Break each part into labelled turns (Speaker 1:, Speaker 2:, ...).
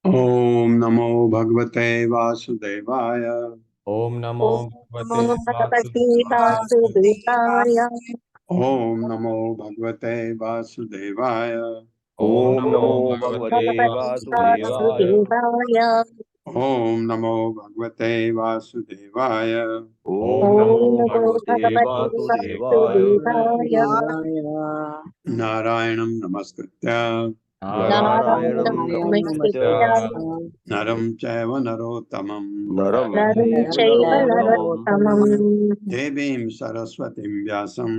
Speaker 1: ओम नमो भगवते वासुदेवाय।
Speaker 2: ओम नमो भगवते
Speaker 3: भगवते
Speaker 2: वासुदेवाय।
Speaker 3: वासुदेवाय।
Speaker 1: ओम नमो भगवते वासुदेवाय।
Speaker 2: ओम नमो भगवते वासुदेवाय।
Speaker 1: ओम नमो भगवते वासुदेवाय।
Speaker 2: ओम नमो भगवते वासुदेवाय।
Speaker 1: नारायणं नमस्कृत्य
Speaker 2: नारायणं नमस्कृत्य
Speaker 1: नरं चैव नरोत्तमं
Speaker 2: नरं चैव नरोत्तमं
Speaker 1: देवीं सरस्वतीं व्यासं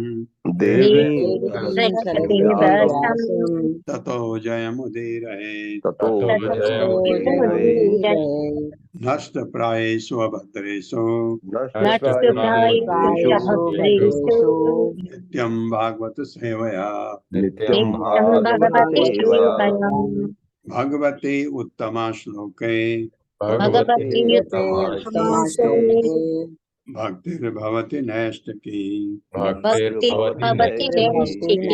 Speaker 2: देवीं सरस्वतीं व्यासं
Speaker 1: ततो जयमुदीरये
Speaker 2: ततो जयमुदीरये।
Speaker 1: नष्टप्रायेषु अभद्रेषु
Speaker 2: नष्टप्रायेषु
Speaker 1: नित्यं भागवत सेवया
Speaker 2: नित्यं भागवत सेवया
Speaker 1: भगवते उत्तमा श्लोके
Speaker 2: भगवते उत्तमा श्लोके
Speaker 1: भक्तिर्भवति नैष्ठिकी।
Speaker 2: भक्तिर्भवति नैष्ठिकी।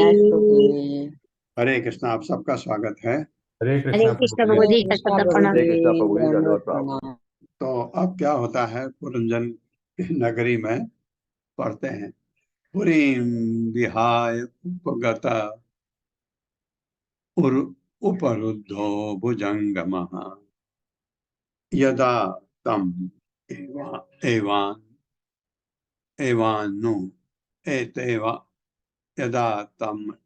Speaker 1: हरे कृष्ण। आप सबका स्वागत है।
Speaker 2: हरे कृष्ण प्रभु जी का
Speaker 1: तो अब क्या होता है, पुरंजन नगरी में पढ़ते हैं। पुरीं विहाय उपगता उपरुद्धो भुजंगमः यदा तम एवान एवानु एतेवा यदा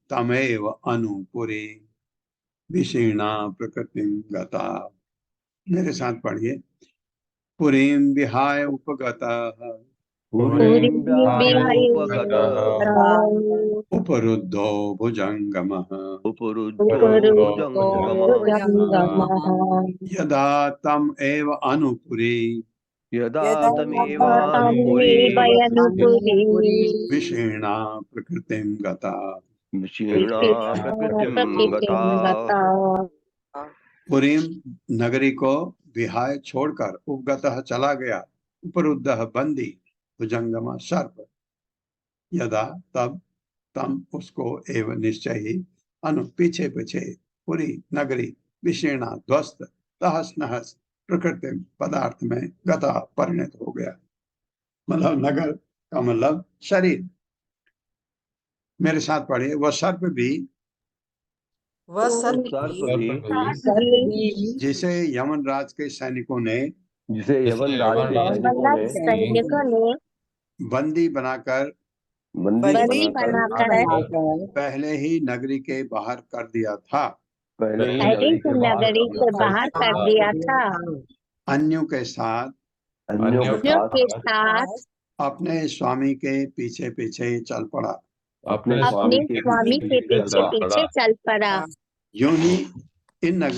Speaker 1: तमेव अनुपुरी विशीर्णा प्रकृतिं गता। मेरे साथ पढ़िए। पुरीं विहाय उपगतः
Speaker 2: पूरी
Speaker 3: पुरीं
Speaker 2: विहाय
Speaker 1: उपरुद्धो भुजंगमः
Speaker 3: उपरुद्धो
Speaker 2: उपरुद्धो
Speaker 3: भुजङ्गमः
Speaker 1: यदा तम एव अनुपुरी
Speaker 3: यदा
Speaker 2: तमेवानुपुरी
Speaker 1: विशीर्णा प्रकृतिं गता।
Speaker 3: विशीर्णा प्रकृतिं गता।
Speaker 2: गता।
Speaker 1: पुरीम नगरी को विहाय छोड़कर उपगतः चला गया, उपरुद्धः बंदी, भुजंगम सर्प। यदा तब तम उसको एवं निश्चय ही अनु पीछे पीछे पूरी नगरी विशीर्णा ध्वस्त तहस नहस प्रकृति पदार्थ में गता परिणत हो गया। मतलब नगर का मतलब शरीर। मेरे साथ पढ़िए। वह सर्प भी जिसे यमनराज के सैनिकों ने
Speaker 2: सैनिकों ने
Speaker 1: बंदी बनाकर पहले ही नगरी के बाहर कर दिया था।
Speaker 2: नगरी से बाहर कर दिया था।
Speaker 1: अन्यों के साथ अपने स्वामी के पीछे पीछे चल पड़ा।
Speaker 2: अपने स्वामी के पीछे पीछे चल पड़ा।
Speaker 1: यूं ही इन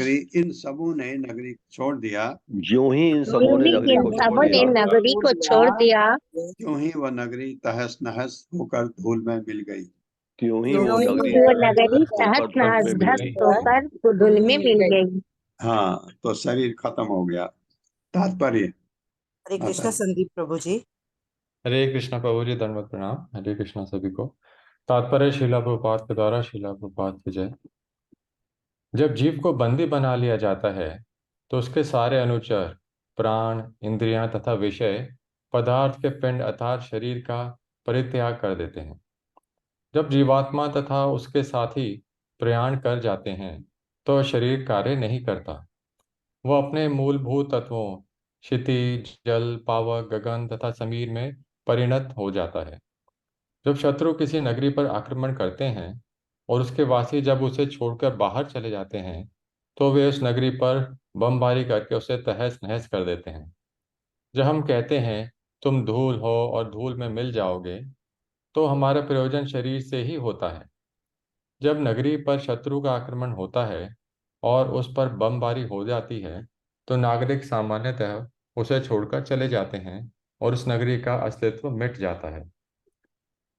Speaker 1: सबों ने नगरी छोड़ दिया।
Speaker 3: यूं ही इन सबों ने
Speaker 2: नगरी को छोड़ दिया।
Speaker 1: यूं ही वह नगरी तहस नहस होकर धूल में मिल गई।
Speaker 3: क्यों ही वो
Speaker 2: नगरी तहस नहस ध्वस्त होकर धूल में मिल गई।
Speaker 1: हाँ, तो शरीर खत्म हो गया। तात्पर्य।
Speaker 4: हरे कृष्णा संदीप प्रभु जी।
Speaker 5: हरे कृष्णा प्रभु जी, धन्यवाद प्रणाम। हरे कृष्णा सभी को। तात्पर्य श्रीला प्रभुपाद के द्वारा। श्रीला प्रभुपाद की जय। जब जीव को बंदी बना लिया जाता है तो उसके सारे अनुचर, प्राण, इंद्रियां तथा विषय पदार्थ के पिंड अर्थात शरीर का परित्याग कर देते हैं। जब जीवात्मा तथा उसके साथी प्रयाण कर जाते हैं तो शरीर कार्य नहीं करता। वह अपने मूलभूत तत्वों क्षिति, जल, पावक, गगन तथा समीर में परिणत हो जाता है। जब शत्रु किसी नगरी पर आक्रमण करते हैं और उसके वासी जब उसे छोड़कर बाहर चले जाते हैं तो वे उस नगरी पर बमबारी करके उसे तहस नहस कर देते हैं। जब हम कहते हैं तुम धूल हो और धूल में मिल जाओगे, तो हमारा प्रयोजन शरीर से ही होता है। जब नगरी पर शत्रु का आक्रमण होता है और उस पर बमबारी हो जाती है तो नागरिक सामान्यतः उसे छोड़कर चले जाते हैं और उस नगरी का अस्तित्व मिट जाता है।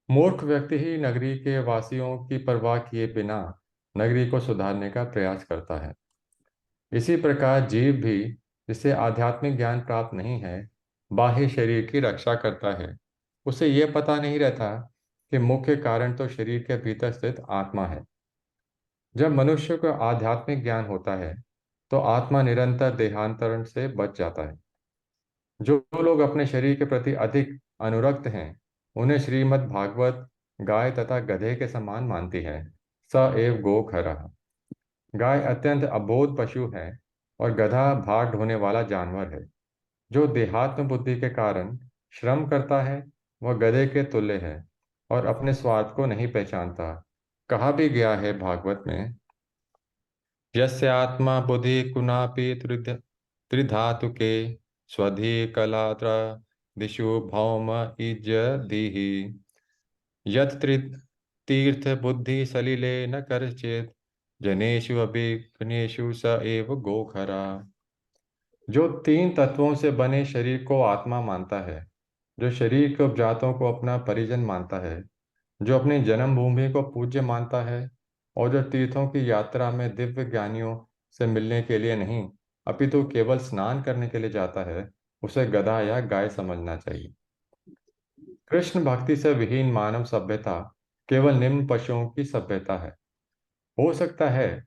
Speaker 5: मूर्ख व्यक्ति ही नगरी के वासियों की परवाह किए बिना नगरी को सुधारने का प्रयास करता है। इसी प्रकार जीव भी, जिसे आध्यात्मिक ज्ञान प्राप्त नहीं है, बाह्य शरीर की रक्षा करता है। उसे यह पता नहीं रहता कि मुख्य कारण तो शरीर के भीतर स्थित आत्मा है। जब मनुष्य को आध्यात्मिक ज्ञान होता है तो आत्मा निरंतर देहांतरण से बच जाता है। जो लोग अपने शरीर के प्रति अधिक अनुरक्त हैं उन्हें श्रीमद् भागवत गाय तथा गधे के समान मानती है। स एव गो खरः। गाय अत्यंत अबोध पशु है और गधा भार ढोने वाला जानवर है। जो देहात्म बुद्धि के कारण श्रम करता है वह गधे के तुल्य है और अपने स्वार्थ को नहीं पहचानता। कहा भी गया है भागवत में, यस्य आत्मा बुद्धि कुनापि त्रिधातुके स्वधि कलात्र दिशु भौम इज्जदिहि यत् तीर्थ बुद्धि सलिले न करचेत जनेषु अभिघ्नेषु स एव गोखरा। जो तीन तत्वों से बने शरीर को आत्मा मानता है, जो शरीर के उपजातों को अपना परिजन मानता है, जो अपनी जन्मभूमि को पूज्य मानता है और जो तीर्थों की यात्रा में दिव्य ज्ञानियों से मिलने के लिए नहीं अपितु केवल स्नान करने के लिए जाता है, उसे गधा या गाय समझना चाहिए। कृष्ण भक्ति से विहीन मानव सभ्यता केवल निम्न पशुओं की सभ्यता है। हो सकता है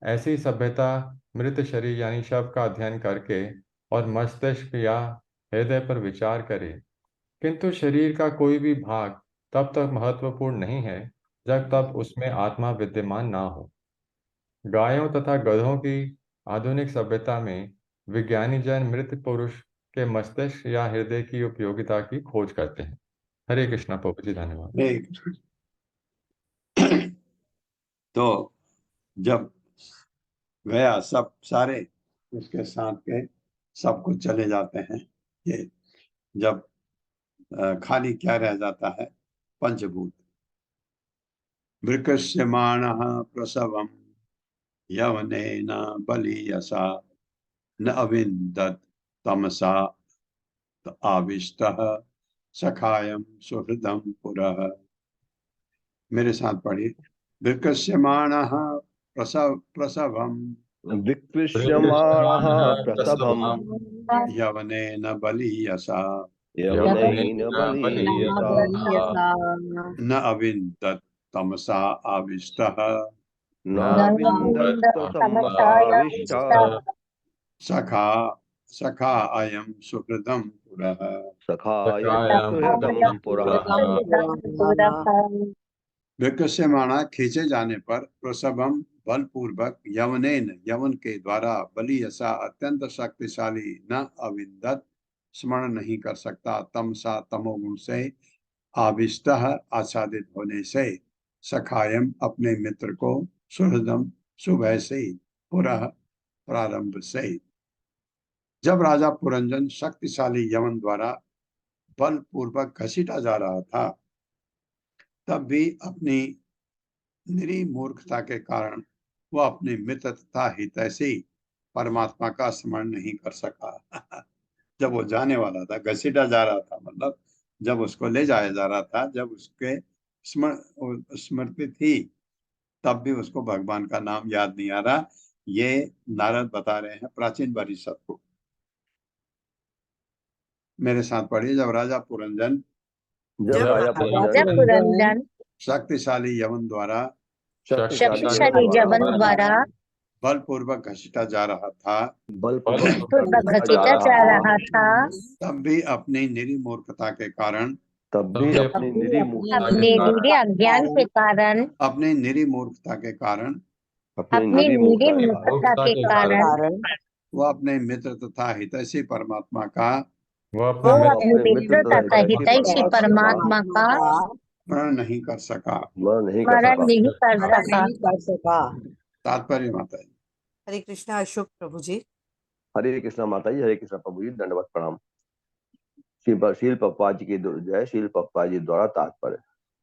Speaker 5: ऐसी सभ्यता मृत शरीर यानी शव का अध्ययन करके और मस्तिष्क या हृदय पर विचार करे किंतु शरीर का कोई भी भाग तब तक महत्वपूर्ण नहीं है जब तक उसमें आत्मा विद्यमान ना हो। गायों तथा गधों की आधुनिक सभ्यता में विज्ञानी जन मृत पुरुष के मस्तिष्क या हृदय की उपयोगिता की खोज करते हैं। हरे कृष्णा प्रभु जी, धन्यवाद।
Speaker 1: एक तो जब गया सब सारे उसके साथ के सब कुछ चले जाते हैं, ये जब खाली क्या रह जाता है, पंचभूत। वृकस्यमाणः प्रसवम् यवनेन बलीयसा न अविन्दत् तमसा आविष्टः सखायं सुहृदं पुरः। मेरे साथ पढ़िए। विकस्यमाणः प्रसवम्
Speaker 3: विकृष्यमाणः प्रसभम्
Speaker 1: यवनेन बलीयसा
Speaker 3: यवनेन बलीयसा
Speaker 1: न अविन्दत् तमसा आविष्टः
Speaker 3: नाविन्दत् तमसाविष्टः
Speaker 1: सखा अयं सुहृदं पुरः।
Speaker 3: सखायं सुहृदं पुरः।
Speaker 1: विकस्यमाणा खींचे जाने पर प्रसवम बलपूर्वक यवनेन यवन के द्वारा बलियसा अत्यंत शक्तिशाली न अविन्दत स्मरण नहीं कर सकता तमसा तमोगुण से आविष्ट आच्छादित होने से सखायम अपने मित्र को सुहृदम सुबह से पुरः प्रारंभ से। जब राजा पुरंजन शक्तिशाली यवन द्वारा बलपूर्वक घसीटा जा रहा था, तब भी अपनी निरी मूर्खता के कारण वह अपने मित्र तथा हितैषी परमात्मा का स्मरण नहीं कर सका। जब वो जाने वाला था, घसीटा जा रहा था, मतलब जब उसको ले जाया जा रहा था, जब उसके स्मृति थी, तब भी उसको भगवान का नाम याद नहीं आ रहा। ये नारद बता रहे हैं प्राचीन परिषद को। मेरे साथ पढ़िए। जब राजा पुरंजन
Speaker 3: जब राजा पुरंजन
Speaker 2: पुरंदन
Speaker 1: शक्तिशाली यवन द्वारा
Speaker 2: शक्तिशाली जवन द्वारा
Speaker 1: बलपूर्वक घसीटा जा रहा था,
Speaker 3: बलपूर्वक
Speaker 2: घसीटा जा रहा था,
Speaker 1: तब भी अपनी निरी मूर्खता के कारण
Speaker 3: तब भी अपनी निरी मूर्खता
Speaker 2: अपने निरे अज्ञान के कारण,
Speaker 1: अपनी निरी मूर्खता के कारण
Speaker 2: अपनी निरे मूर्खता के कारण
Speaker 1: वह अपने मित्र तथा हितैषी परमात्मा का
Speaker 5: वो
Speaker 2: वो
Speaker 5: अपने
Speaker 2: अपने मित्र तथा हितैषी परमात्मा का
Speaker 1: स्मरण नहीं कर सका।
Speaker 2: स्मरण नहीं कर सका।
Speaker 1: तात्पर्य माता जी।
Speaker 4: हरे कृष्णा अशोक प्रभु जी।
Speaker 3: हरे कृष्णा माता जी, हरे कृष्णा प्रभु जी, दंडवत प्रणाम। शील पप्पा जी की जय। शील पप्पा जी द्वारा तात्पर्य।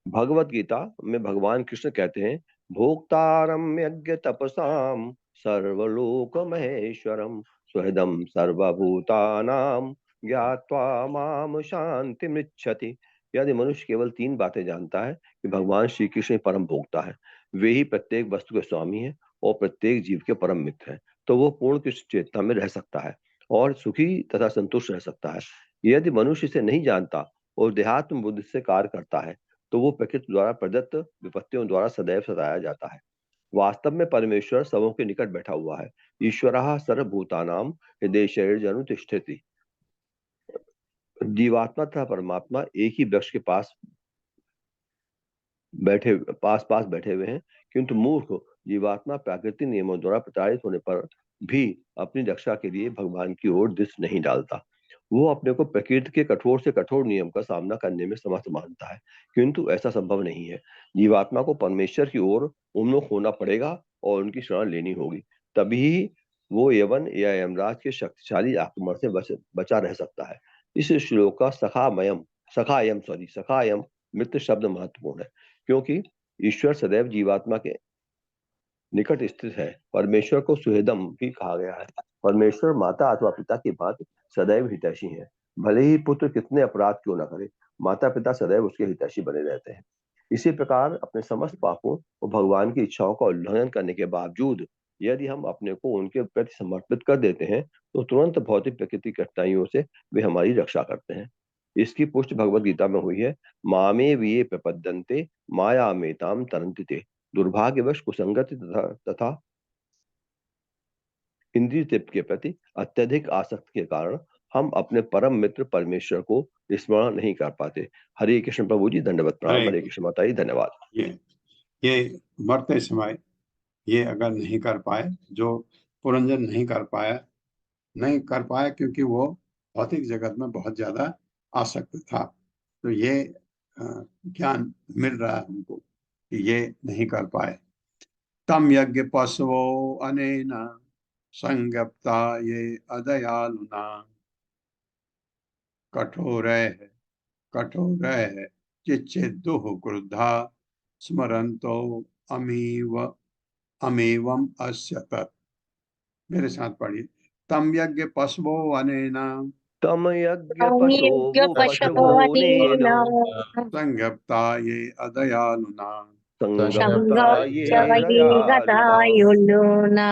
Speaker 3: भगवत गीता में भगवान कृष्ण कहते हैं, भोक्तारम यज्ञ तपसाम सर्वलोक महेश्वरम स्वहदम सर्वभूतानाम ज्ञात्वा माम शांति मृच्छति। यदि मनुष्य केवल 3 बातें जानता है कि भगवान श्री कृष्ण परम भोक्ता है, वे ही प्रत्येक वस्तु के स्वामी है और प्रत्येक जीव के परम मित्र है, तो वो पूर्ण कृष्ण चेतना में रह सकता है और सुखी तथा संतुष्ट रह सकता है। यदि मनुष्य इसे नहीं जानता और देहात्म बुद्धि से कार्य करता है, तो वो प्रकृति द्वारा प्रदत्त विपत्तियों द्वारा सदैव सताया जाता है। वास्तव में परमेश्वर सबों के निकट बैठा हुआ है। ईश्वरः सर्वभूतानां हृदयेषु जीवात्मा तथा परमात्मा एक ही वृक्ष के पास बैठे हुए हैं, किंतु मूर्ख जीवात्मा प्राकृतिक नियमों द्वारा प्रताड़ित होने पर भी अपनी रक्षा के लिए भगवान की ओर दृष्टि नहीं डालता। वो अपने को प्रकृति के कठोर से कठोर नियम का सामना करने में समर्थ मानता है, किंतु ऐसा संभव नहीं है। जीवात्मा को परमेश्वर की ओर उन्मुख होना पड़ेगा और उनकी शरण लेनी होगी, तभी वो यवन या यमराज के शक्तिशाली आक्रमण से बचा रह सकता है। इस श्लोक का सखायम मित्र शब्द महत्वपूर्ण है, क्योंकि ईश्वर सदैव जीवात्मा के निकट स्थित है। परमेश्वर को सुहृदम भी कहा गया है। परमेश्वर माता अथवा पिता की भांति सदैव हितैषी है। भले ही पुत्र कितने अपराध क्यों न करे, माता पिता सदैव उसके हितैषी बने रहते हैं। इसी प्रकार अपने समस्त पापों और भगवान की इच्छाओं का उल्लंघन करने के बावजूद यदि हम अपने को उनके प्रति समर्पित कर देते हैं, तो तुरंत भौतिक प्रकृति कठिनाइयों से वे हमारी रक्षा करते हैं। इसकी पुष्टि भगवत गीता में हुई है, मामे विये प्रपद्यन्ते माया मेताम तरन्ति ते। दुर्भाग्यवश कुसंगति तथा इंद्रिय तृप्ति के प्रति अत्यधिक आसक्ति के कारण हम अपने परम मित्र परमेश्वर को स्मरण नहीं कर पाते। हरे कृष्ण प्रभु जी, दंडवत प्रणाम।
Speaker 1: हरे
Speaker 3: हरे कृष्ण माता जी, धन्यवाद।
Speaker 1: ये मरते समय ये अगर नहीं कर पाए, जो पुरंजन नहीं कर पाया क्योंकि वो भौतिक जगत में बहुत ज्यादा आसक्त था, तो ये ज्ञान मिल रहा है हमको कि ये नहीं कर पाए। तम यज्ञ पशवो अनेन संज्ञप्ता ये अदयालुना कठोर है चिच्छेदुः क्रुद्धा स्मरन्तो अमेवम अस्य तत्। मेरे साथ पढ़िए। तम यज्ञ पशवो अनेन
Speaker 3: तम यज्ञ
Speaker 2: यज्ञ
Speaker 3: पशवो पशवोनेन
Speaker 2: पशवोऽनेन
Speaker 1: संज्ञप्ता ये अदयालुना
Speaker 3: संगप्ता ये
Speaker 2: संगच्ඡवये
Speaker 3: दयालुना
Speaker 2: गतायुलोना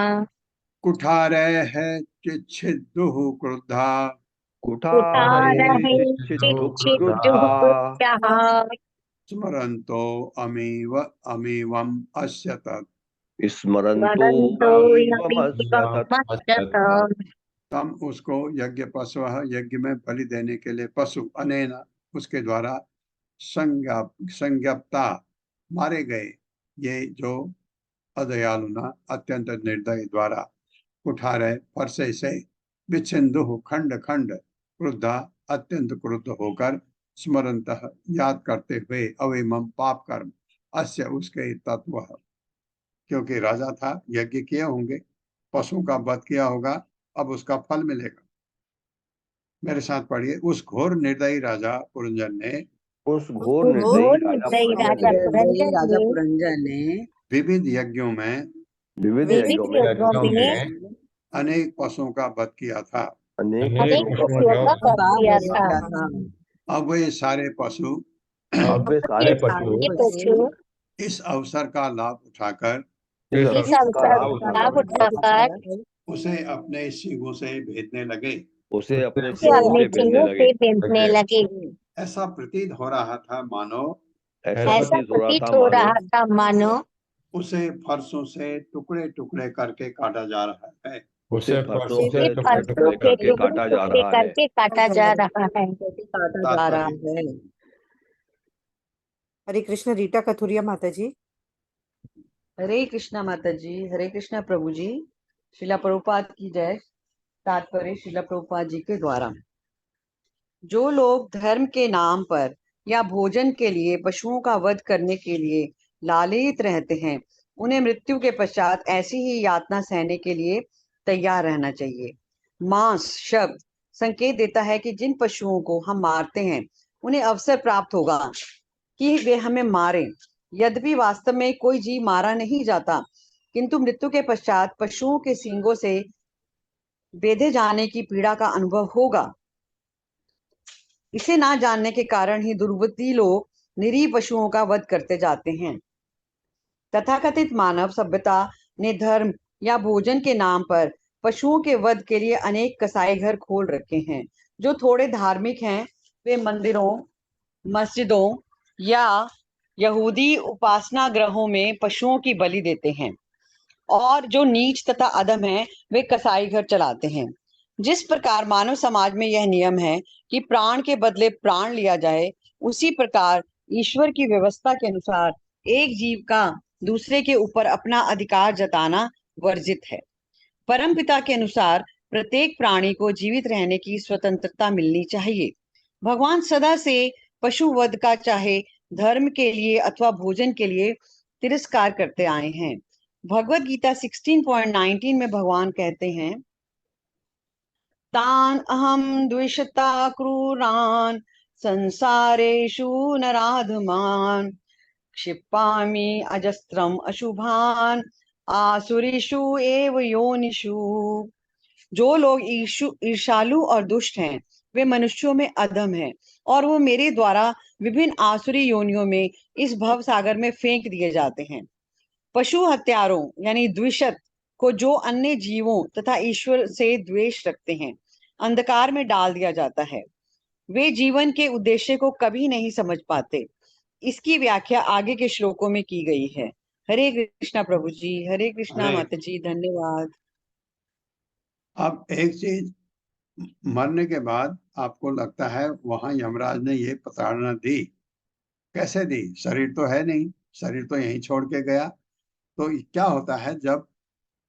Speaker 1: कुठारे है चिच्छेदुः क्रुद्धा
Speaker 3: कुठारे
Speaker 2: कुठारहे
Speaker 3: चिच्छिदुक्रुद्धा
Speaker 2: चिच्छिद्युः कृत्यः
Speaker 1: स्मरन्तो अमेवम अस्य तत्।
Speaker 3: स्मरन्तो
Speaker 2: स्मरन्तो
Speaker 3: अमीवमस्य तत्।
Speaker 2: यमिदमच्युत
Speaker 1: तम उसको यज्ञ पशु यज्ञ में बलि देने के लिए पशु अनेन उसके द्वारा संज्ञप्ता मारे गए, ये जो अदयालुना अत्यंत निर्दय द्वारा कुठारे फरसे से विच्छिन्दुः खंड खंड क्रुद्धा अत्यंत क्रुद्ध होकर स्मरन्तः याद करते हुए अवेमम पाप कर्म अस्य उसके तत्व, क्योंकि राजा था, यज्ञ किए होंगे, पशु का वध किया होगा, अब उसका फल मिलेगा। मेरे साथ पढ़िए। उस घोर निर्दयी राजा पुरंजन ने
Speaker 3: उस घोर
Speaker 2: घोर
Speaker 3: निर्दयी
Speaker 2: निर्दयी राजा पुरंजन ने
Speaker 6: पुरंजन ने
Speaker 1: विविध यज्ञों में
Speaker 3: विविध
Speaker 2: विविध
Speaker 3: यज्ञों में
Speaker 2: यज्ञों में
Speaker 1: अनेक पशुओं का वध किया था।
Speaker 3: अनेक
Speaker 2: अनेक
Speaker 3: पशुओं का
Speaker 2: पशुओं का वध किया था।
Speaker 1: अब वे सारे पशु
Speaker 3: अब वे सारे
Speaker 2: ये
Speaker 3: पशु
Speaker 2: पशु
Speaker 1: इस अवसर का लाभ उठाकर
Speaker 3: इस
Speaker 2: इस
Speaker 3: अवसर का
Speaker 2: अवसर
Speaker 3: लाभ
Speaker 2: का लाभ
Speaker 3: उठाकर
Speaker 2: उठाकर
Speaker 1: उसे अपने सींगों से भेदने लगे।
Speaker 3: उसे अपने
Speaker 2: उसे
Speaker 3: सींगों
Speaker 2: अपने
Speaker 3: से भेजने
Speaker 2: सींगों
Speaker 3: लगे।
Speaker 2: से बेंधने लगे।
Speaker 1: ऐसा प्रतीत हो रहा था मानो
Speaker 3: ऐसा
Speaker 2: ऐसा
Speaker 3: प्रतीत हो रहा
Speaker 2: प्रतीत
Speaker 3: था
Speaker 2: हो
Speaker 3: मानो
Speaker 2: रहा था मानो
Speaker 1: उसे फरसों से टुकड़े टुकड़े करके काटा जा रहा है।
Speaker 3: उसे फरसों
Speaker 2: उसे
Speaker 3: से टुकड़े
Speaker 2: फरसों
Speaker 3: टुकड़े
Speaker 2: के
Speaker 3: करके
Speaker 2: टुकड़े
Speaker 3: काटा जा
Speaker 2: टुकड़े
Speaker 3: रहा है।
Speaker 2: करके काटा जा रहा है।
Speaker 6: काटा जा रहा है।
Speaker 4: हरे कृष्ण रीटा कथुरिया माता जी।
Speaker 6: हरे कृष्णा माता जी, हरे कृष्णा प्रभु जी। शिला प्रभुपाद की जय। तात्पर्य शिला प्रभुपाद जी के द्वारा। जो लोग धर्म के नाम पर या भोजन के लिए पशुओं का वध करने के लिए लालित रहते हैं, उन्हें मृत्यु के पश्चात ऐसी ही यातना सहने के लिए तैयार रहना चाहिए। मांस शब्द संकेत देता है कि जिन पशुओं को हम मारते हैं उन्हें अवसर प्राप्त होगा कि वे हमें मारें। यद्यपि वास्तव में कोई जीव मारा नहीं जाता, किंतु मृत्यु के पश्चात पशुओं के सींगों से बेधे जाने की पीड़ा का अनुभव होगा। इसे ना जानने के कारण ही दुर्बुद्धि लोग निरीह पशुओं का वध करते जाते हैं। तथाकथित मानव सभ्यता ने धर्म या भोजन के नाम पर पशुओं के वध के लिए अनेक कसाई घर खोल रखे हैं। जो थोड़े धार्मिक हैं वे मंदिरों, मस्जिदों या यहूदी उपासना गृहों में पशुओं की बलि देते हैं, और जो नीच तथा अधम हैं वे कसाई घर चलाते हैं। जिस प्रकार मानव समाज में यह नियम है कि प्राण के बदले प्राण लिया जाए, उसी प्रकार ईश्वर की व्यवस्था के अनुसार एक जीव का दूसरे के ऊपर अपना अधिकार जताना वर्जित है। परमपिता के अनुसार प्रत्येक प्राणी को जीवित रहने की स्वतंत्रता मिलनी चाहिए। भगवान सदा से पशु वध का चाहे धर्म के लिए अथवा भोजन के लिए तिरस्कार करते आए हैं। भगवत गीता 16.19 में भगवान कहते हैं, तान अहम द्विषता क्रूरान संसारेषु नराधमान क्षिपामि अजस्त्रम अशुभान आसुरीषु एव योनिषु। जो लोग ईर्षालु और दुष्ट हैं वे मनुष्यों में अधम हैं, और वो मेरे द्वारा विभिन्न आसुरी योनियों में इस भव सागर में फेंक दिए जाते हैं। पशु हत्यारों यानी द्विषत को जो अन्य जीवों तथा ईश्वर से द्वेष रखते हैं अंधकार में डाल दिया जाता है। वे जीवन के उद्देश्य को कभी नहीं समझ पाते। इसकी व्याख्या आगे के श्लोकों में की गई है। हरे कृष्णा प्रभु जी, हरे कृष्णा
Speaker 1: हरे
Speaker 6: माता जी, धन्यवाद।
Speaker 1: अब एक चीज मरने के बाद आपको लगता है वहां यमराज ने ये प्रताड़ना दी। कैसे दी? शरीर तो है नहीं, शरीर तो यहीं छोड़ के गया। तो क्या होता है, जब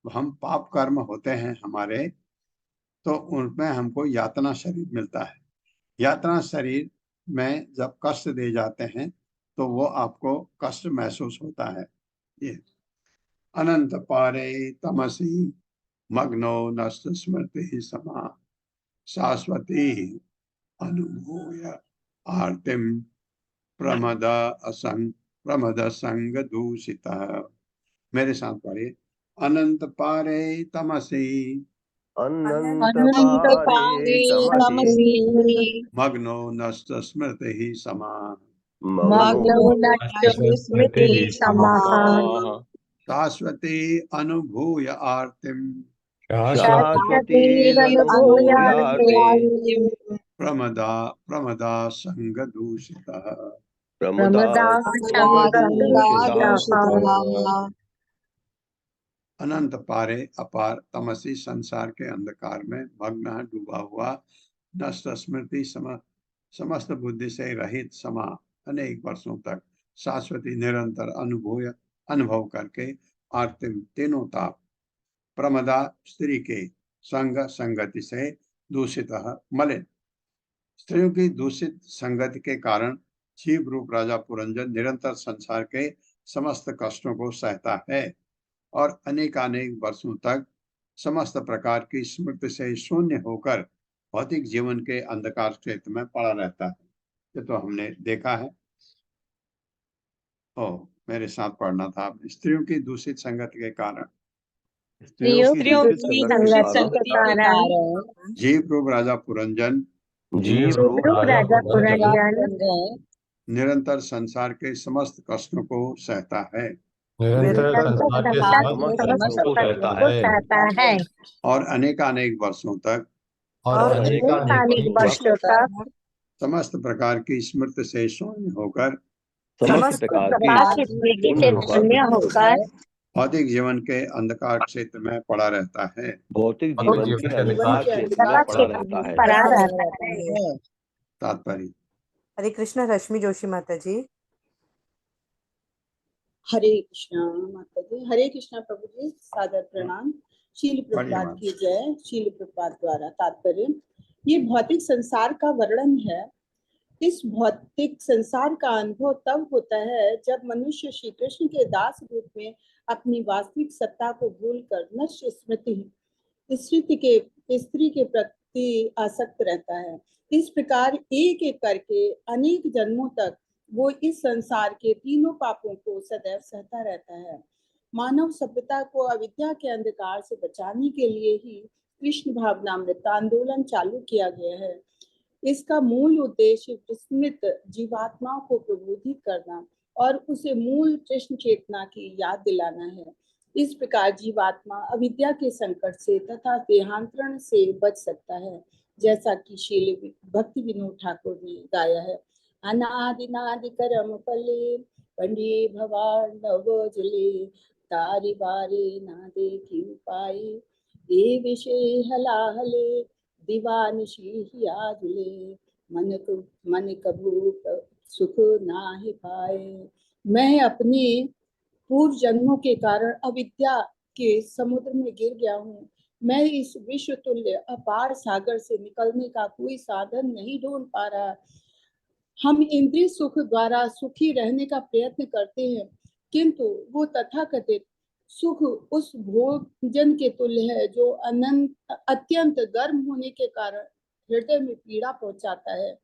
Speaker 1: हम पाप कर्म होते हैं हमारे, तो उनमें हमको यातना शरीर मिलता है। यातना शरीर में जब कष्ट दे जाते हैं तो वो आपको कष्ट महसूस होता है। ये अनंत पारे तमसी मग्नो नष्ट स्मृति समा शाश्वती अनुभूय आर्तिम प्रमद प्रमद संग दूषित। मेरे साथ पढ़िए। अनंत पारे तमसी
Speaker 3: अनंत
Speaker 2: अनंत
Speaker 3: पारे तमसि
Speaker 1: मग्नो नष्ट स्मृति समा
Speaker 2: मग्नो नष्ट स्मृति समाः
Speaker 1: शाश्वती अनुभूय आर्तिम
Speaker 3: शाश्वती
Speaker 2: शाश्वतीरनुभूयार्ते
Speaker 3: अनुभूयार्ते
Speaker 1: प्रमदा संग दूषित।
Speaker 3: प्रमुदा
Speaker 2: प्रमदासंगदूषितः।
Speaker 1: अनंत पारे अपार तमसी संसार के अंधकार में मग्न डूबा हुआ नष्ट स्मृति समस्त बुद्धि से रहित समा अनेक वर्षों तक शाश्वती निरंतर अनुभव करके आर्तिम तीनों ताप प्रमदा स्त्री के संगति से दूषित मलिन। स्त्रियों की दूषित संगति के कारण जीव रूप राजा पुरंजन निरंतर संसार के समस्त कष्टों को सहता है और अनेकानेक वर्षों तक समस्त प्रकार की स्मृति से शून्य होकर भौतिक जीवन के अंधकार क्षेत्र में पड़ा रहता है। ये तो हमने देखा है। मेरे साथ पढ़ना था। स्त्रियों की दूषित संगति के कारण
Speaker 2: स्त्रियों की संगति के कारण
Speaker 1: जीव रूप राजा पुरंजन
Speaker 3: जीव रूप
Speaker 2: रूप राजा पुरंजन
Speaker 1: निरंतर संसार के समस्त कष्टों को सहता है
Speaker 5: निरंतर संसार के समस्त
Speaker 3: समस्त
Speaker 5: कष्टों को
Speaker 3: कष्टों
Speaker 5: सहता
Speaker 3: को
Speaker 5: है
Speaker 2: सहता है
Speaker 1: और अनेकानेक वर्षों तक
Speaker 5: और
Speaker 2: अनेकानेक वर्षों तक
Speaker 1: समस्त प्रकार की स्मृति से शून्य होकर
Speaker 3: समस्त प्रकार
Speaker 2: प्रकाश
Speaker 3: की
Speaker 2: स्मृति से शून्य होकर
Speaker 1: भौतिक जीवन के अंधकार क्षेत्र में पड़ा रहता है।
Speaker 3: भौतिक जीवन के अंधकार क्षेत्र में पड़ा रहता है।
Speaker 2: पड़ा रहता है।
Speaker 1: तात्पर्य।
Speaker 4: हरे कृष्णा रश्मि जोशी माता जी।
Speaker 7: हरे कृष्णा माता जी। हरे कृष्णा प्रभु जी, सादर प्रणाम। शील प्रभुपाद की जय। शील प्रभुपाद द्वारा तात्पर्य। ये भौतिक संसार का वर्णन है। इस भौतिक संसार का अनुभव तब होता है जब मनुष्य श्री कृष्ण के दास रूप में अपनी वास्तविक सत्ता को भूलकर नश्वर स्त्री के प्रति आसक्त रहता है। इस प्रकार एक एक करके अनेक जन्मों तक वो इस संसार के तीनों पापों को सदैव सहता रहता है। मानव सभ्यता को अविद्या के अंधकार से बचाने के लिए ही कृष्ण भावनामृत आंदोलन चालू किया गया है। इसका मूल उद्देश्य विस्मृत जीवात्माओं को प्रबोधित करना और उसे मूल कृष्ण चेतना की याद दिलाना है। इस प्रकार जीवात्मा अविद्या के संकट से तथा देहांतरण से बच सकता है, जैसा कि शील भक्ति विनोद ठाकुर ने गाया है। अनादिनादि करम फले पंडी भवार नव जले तारी बारे ना देखी पाई ये विषय हलाहले दीवान शिहिया जुले मन कबू सुख ना ही पाए। मैं अपने पूर्व जन्मों के कारण अविद्या के समुद्र में गिर गया हूँ। मैं इस विश्व तुल्य अपार सागर से निकलने का कोई साधन नहीं ढूंढ पा रहा। हम इंद्रिय सुख द्वारा सुखी रहने का प्रयत्न करते हैं, किंतु वो तथाकथित सुख उस भोजन के तुल्य है जो अत्यंत गर्म होने के कारण हृदय में पीड़ा पहुंचाता है।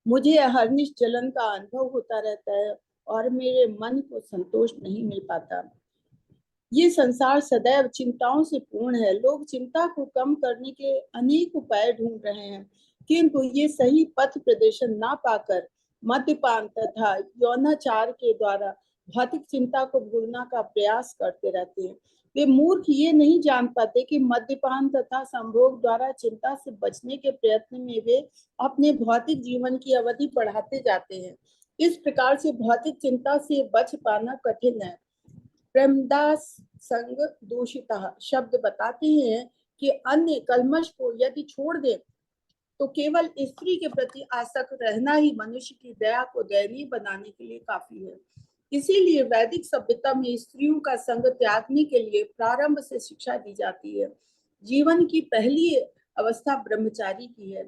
Speaker 7: मुझे हरनिश जलन का अनुभव होता रहता है और मेरे मन को संतोष नहीं मिल पाता। ये संसार सदैव चिंताओं से पूर्ण है। लोग चिंता को कम करने के अनेक उपाय ढूंढ रहे हैं, किंतु ये सही पथ प्रदर्शन ना पाकर मद्यपान तथा यौनाचार के द्वारा भौतिक चिंता को भूलना का प्रयास करते रहते हैं। वे मूर्ख ये नहीं जान पाते कि मद्यपान तथा संभोग द्वारा चिंता से बचने के प्रयत्न में वे अपने भौतिक जीवन की अवधि बढ़ाते जाते हैं। इस प्रकार से भौतिक चिंता से बच पाना कठिन है। प्रेमदास संग दूषिता शब्द बताते हैं कि अन्य कल्मश को यदि छोड़ दे तो केवल स्त्री के प्रति आसक्त रहना ही मनुष्य की दया को दयनीय बनाने के लिए काफी है। इसीलिए वैदिक सभ्यता में स्त्रियों का संग त्यागने के लिए प्रारंभ से शिक्षा दी जाती है। जीवन की पहली अवस्था ब्रह्मचारी की है,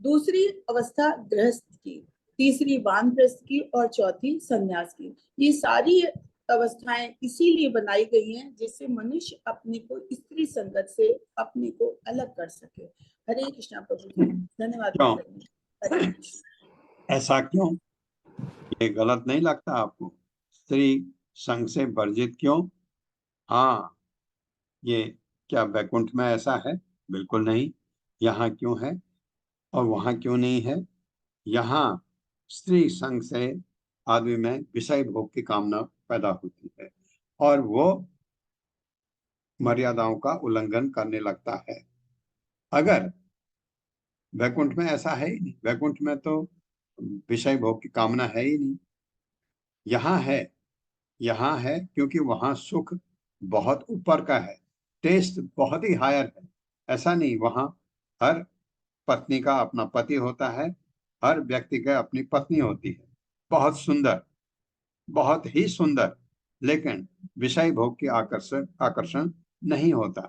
Speaker 7: दूसरी अवस्था गृहस्थ की, तीसरी वानप्रस्थ की और चौथी संन्यास की। ये सारी अवस्थाएं इसीलिए बनाई गई हैं जिससे मनुष्य अपने को स्त्री संगत से अपने को अलग कर सके। हरे कृष्णा प्रभु जी, धन्यवाद।
Speaker 1: क्यों?
Speaker 7: हरे कृष्ण।
Speaker 1: ऐसा क्यों? ये गलत नहीं लगता आपको? स्त्री संग से वर्जित क्यों? हाँ, ये क्या वैकुंठ में ऐसा है? बिल्कुल नहीं। यहाँ क्यों है और वहां क्यों नहीं है? यहाँ स्त्री संग से आदमी में विषय भोग की कामना पैदा होती है और वो मर्यादाओं का उल्लंघन करने लगता है। अगर वैकुंठ में ऐसा है ही नहीं, वैकुंठ में तो विषय भोग की कामना है ही नहीं। यहाँ है क्योंकि वहां सुख बहुत ऊपर का है, टेस्ट बहुत ही हायर है। ऐसा नहीं, वहां हर पत्नी का अपना पति होता है, हर व्यक्ति का अपनी पत्नी होती है, बहुत सुंदर, बहुत ही सुंदर, लेकिन विषय भोग की आकर्षण नहीं होता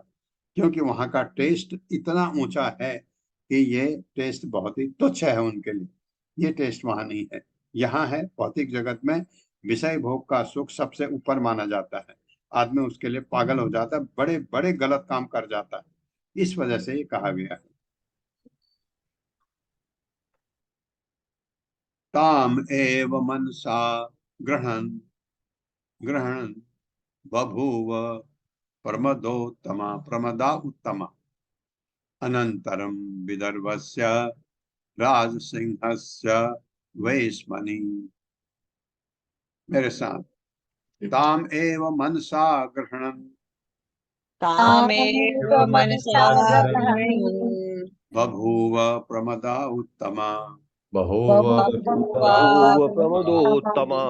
Speaker 1: क्योंकि वहां का टेस्ट इतना ऊंचा है कि ये टेस्ट बहुत ही तुच्छ है उनके लिए। ये टेस्ट वहां नहीं है। यहाँ है, भौतिक जगत में विषय भोग का सुख सबसे ऊपर माना जाता है। आदमी उसके लिए पागल हो जाता है, बड़े बड़े गलत काम कर जाता है। इस वजह से ये कहा गया है। ताम एव मनसा ग्रहण ग्रहण बभूव प्रमदा उत्तमा अनंतरम विदर्भस्य राजसिंहस्य वैश्मनी। मेरे साथ, ताम एव मनसा ग्रहणं
Speaker 6: तामेव मनसा ग्रहणं
Speaker 1: बभूव प्रमदा उत्तमा
Speaker 5: बहूव
Speaker 3: बभूव प्रमदोत्तमा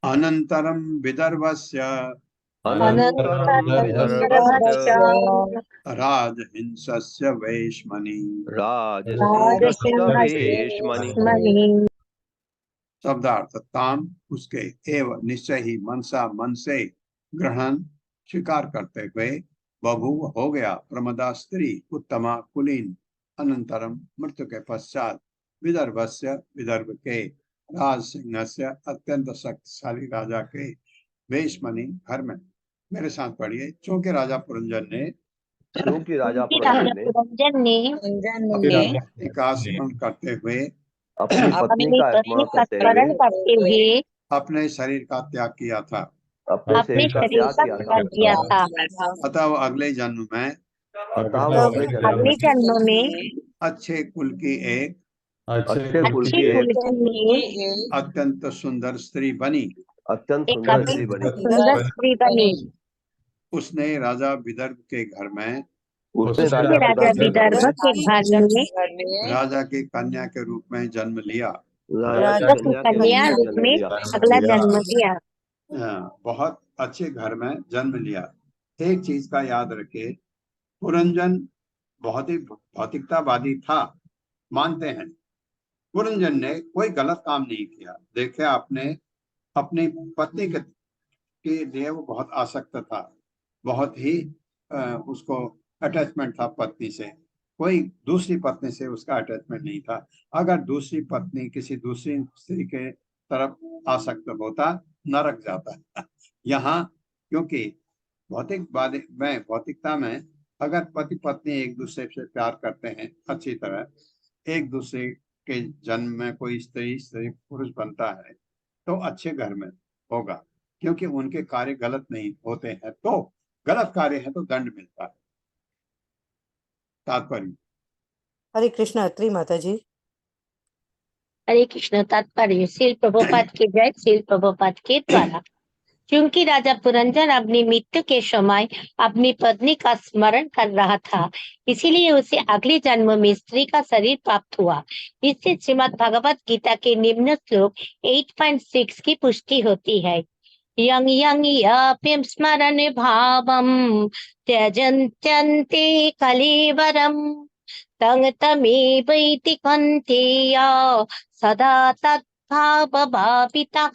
Speaker 1: अनंतरम विदर्भस्य
Speaker 3: अनंतरं विदर्भस्य
Speaker 1: राजहिंसस्य वैश्मनी।
Speaker 3: राजसिंहस्य वेश्मनि।
Speaker 1: शब्दार्थ, ताम उसके, एव निश्चय ही, मनसा मन से, ग्रहण स्वीकार करते हुए, बभूव हो गया, प्रमदा स्त्री, उत्तमा कुलीन, अनंतरम मृत्यु के पश्चात, विदर्भस्य विदर्भ के, राज सिंहस्य अत्यंत शक्तिशाली राजा के, वेशमणि घर में। मेरे साथ पढ़िए। चूंकि राजा पुरंजन ने
Speaker 3: क्योंकि राजा
Speaker 2: पुरंजन ने
Speaker 1: अपनी पत्नी का स्मरण करते हुए
Speaker 3: अपनी पत्नी का
Speaker 2: पत्नी
Speaker 3: स्मरण
Speaker 2: का
Speaker 3: करते
Speaker 2: स्मरण
Speaker 3: हुए
Speaker 2: करते हुए
Speaker 1: अपने शरीर का त्याग किया था,
Speaker 3: अपने
Speaker 2: अपने
Speaker 3: शरीर का
Speaker 2: शरीर
Speaker 3: त्याग
Speaker 2: का
Speaker 3: किया
Speaker 2: त्याग
Speaker 3: था।
Speaker 2: किया था।
Speaker 1: अतः वो अगले जन्म में
Speaker 3: अतः वो अगले जन्म
Speaker 2: अगले
Speaker 3: में
Speaker 2: जन्म में
Speaker 1: अच्छे कुल की एक
Speaker 3: अच्छे कुल
Speaker 2: अच्छे
Speaker 3: की
Speaker 2: कुल
Speaker 3: एक
Speaker 2: की
Speaker 1: अत्यंत सुंदर स्त्री बनी।
Speaker 3: अत्यंत
Speaker 2: एक
Speaker 3: सुंदर स्त्री बनी।
Speaker 2: सुंदर स्त्री बनी।
Speaker 1: उसने राजा विदर्भ के घर में
Speaker 3: उसने
Speaker 2: उसने राजा विदर्भ के घर में
Speaker 1: राजा की कन्या के रूप में जन्म लिया।
Speaker 3: राजा की कन्या के
Speaker 2: कन्या
Speaker 3: रूप में
Speaker 2: रूप
Speaker 3: जन्म
Speaker 2: में
Speaker 3: लिया।
Speaker 2: अगला जन्म लिया।
Speaker 1: बहुत अच्छे घर में जन्म लिया। एक चीज का याद रखे, पुरंजन बहुत ही भौतिकतावादी था, मानते हैं। पुरंजन ने कोई गलत काम नहीं किया। देखे आपने, अपनी पत्नी के लिए वो बहुत आसक्त था, बहुत ही उसको अटैचमेंट था पत्नी से। कोई दूसरी पत्नी से उसका अटैचमेंट नहीं था। अगर दूसरी पत्नी किसी दूसरी स्त्री के तरफ आसक्त होता, नरक जाता। यहाँ क्योंकि भौतिकता में अगर पति पत्नी एक दूसरे से प्यार करते हैं अच्छी तरह, एक दूसरे के जन्म में कोई स्त्री पुरुष बनता है तो अच्छे घर में होगा, क्योंकि उनके कार्य गलत नहीं होते हैं। तो गलत कार्य है तो दंड मिलता है। तात्पर्य।
Speaker 4: हरे कृष्ण। अत्री माता जी।
Speaker 2: हरे कृष्ण। तात्पर्य। श्रील प्रभुपाद की जय। श्रील प्रभुपाद के द्वारा। क्योंकि राजा पुरंजन अपनी मृत्यु के समय अपनी पत्नी का स्मरण कर रहा था, इसीलिए उसे अगले जन्म में स्त्री का शरीर प्राप्त हुआ। इससे श्रीमद् भगवत गीता के निम्न श्लोक 8.6 की पुष्टि होती है। यं यं याप्यं स्मरन् भावं त्यजन्त्यन्ते कलेवरम् तं तमेवैति कन्तेया सदा तद्भावभावितः।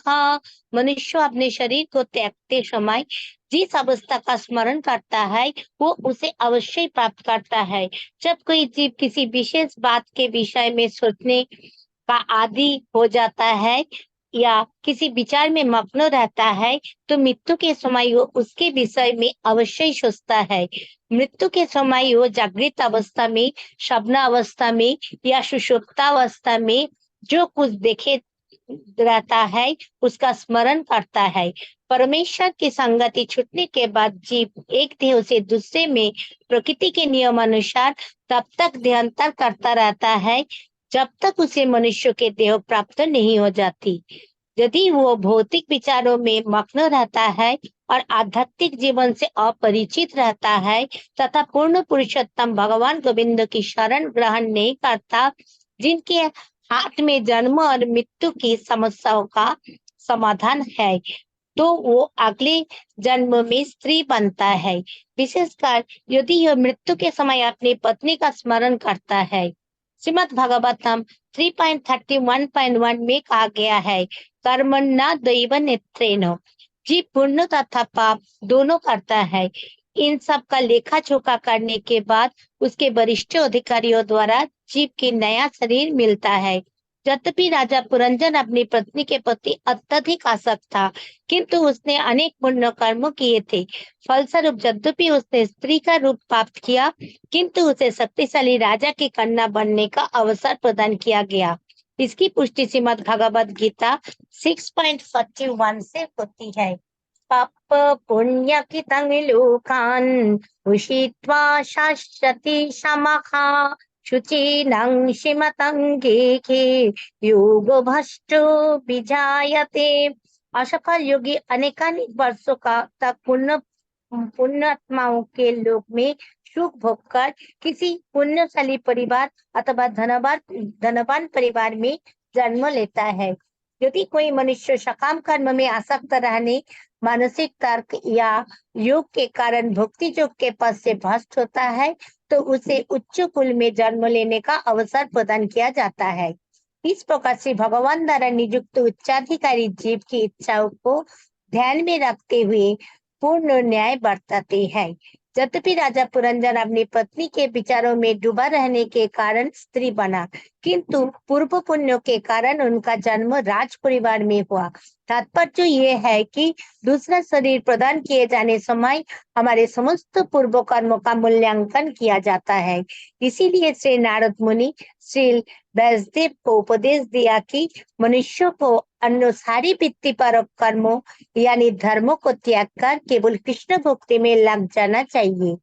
Speaker 2: मनुष्य अपने शरीर को त्यागते समय जिस अवस्था का स्मरण करता है वो उसे अवश्य प्राप्त करता है। जब कोई जीव किसी विशेष बात के विषय में सोचने का आदी हो जाता है या किसी विचार में मग्न रहता है तो मृत्यु के समय वो उसके विषय में अवश्य सोचता है। मृत्यु के समय वो जागृत अवस्था में, स्वप्न अवस्था में या सुषुप्तावस्था में जो कुछ देखे रहता है उसका स्मरण करता है। परमेश्वर की संगति छूटने के बाद जीव एक देह से दूसरे में प्रकृति के नियम अनुसार तब तक देहांतर करता रहता है जब तक उसे मनुष्य के देह प्राप्त नहीं हो जाती। यदि वो भौतिक विचारों में मग्न रहता है और आध्यात्मिक जीवन से अपरिचित रहता है तथा पूर्ण पुरुषोत्तम भगवान गोविंद की शरण ग्रहण नहीं करता, जिनके हाथ में जन्म और मृत्यु की समस्याओं का समाधान है, तो वो अगले जन्म में स्त्री बनता है। विशेषकर यदि यह मृत्यु के समय अपनी पत्नी का स्मरण करता है। श्रीमद् भागवतम 3.31.1 में कहा गया है, कर्मण्य दैव नेत्रेण। जीव पुण्य तथा पाप दोनों करता है। इन सब का लेखा जोखा करने के बाद उसके वरिष्ठ अधिकारियों द्वारा जीव की नया शरीर मिलता है। यद्यपि राजा पुरंजन अपनी पत्नी के प्रति अत्यधिक आसक्त था, किंतु उसने अनेक पुण्य कर्म किए थे। फलस्वरूप यद्यपि उसने स्त्री का रूप प्राप्त किया, किंतु उसे शक्तिशाली राजा की कन्या बनने का अवसर प्रदान किया गया। इसकी पुष्टि श्रीमद् भगवद गीता 6.41 से होती है। पाप पुण्य की लोकान उषित्वा शाश्वती समखा शुचीनं श्रीमतंगेखे योग भ्रष्टो विजायते। असफल योगी अनेकानेक वर्षों का तक पुण्यात्माओं के लोक में सुख भोगकर किसी पुण्यशाली परिवार अथवा धनवान परिवार में जन्म लेता है। यदि कोई मनुष्य सकाम कर्म में आसक्त रहने, मानसिक तर्क या योग के कारण भक्ति योग के पद से भ्रष्ट होता है तो उसे उच्च कुल में जन्म लेने का अवसर प्रदान किया जाता है। इस प्रकार से भगवान द्वारा नियुक्त उच्चाधिकारी जीव की इच्छाओं को ध्यान में रखते हुए पूर्ण न्याय बरतते हैं। यद्यपि राजा पुरंजन अपनी पत्नी के विचारों में डूबा रहने के कारण स्त्री बना, किंतु पूर्व पुण्यों के कारण उनका जन्म राज परिवार में हुआ। तात्पर्य ये है कि दूसरा शरीर प्रदान किए जाने समय हमारे समस्त पूर्व कर्मों का मूल्यांकन किया जाता है। इसीलिए श्री नारद मुनि श्री व्यासदेव को उपदेश दिया कि मनुष्य को अन्य सारी वृत्ति पर कर्मों यानी धर्मों को त्याग कर केवल कृष्ण भक्ति में लग जाना चाहिए।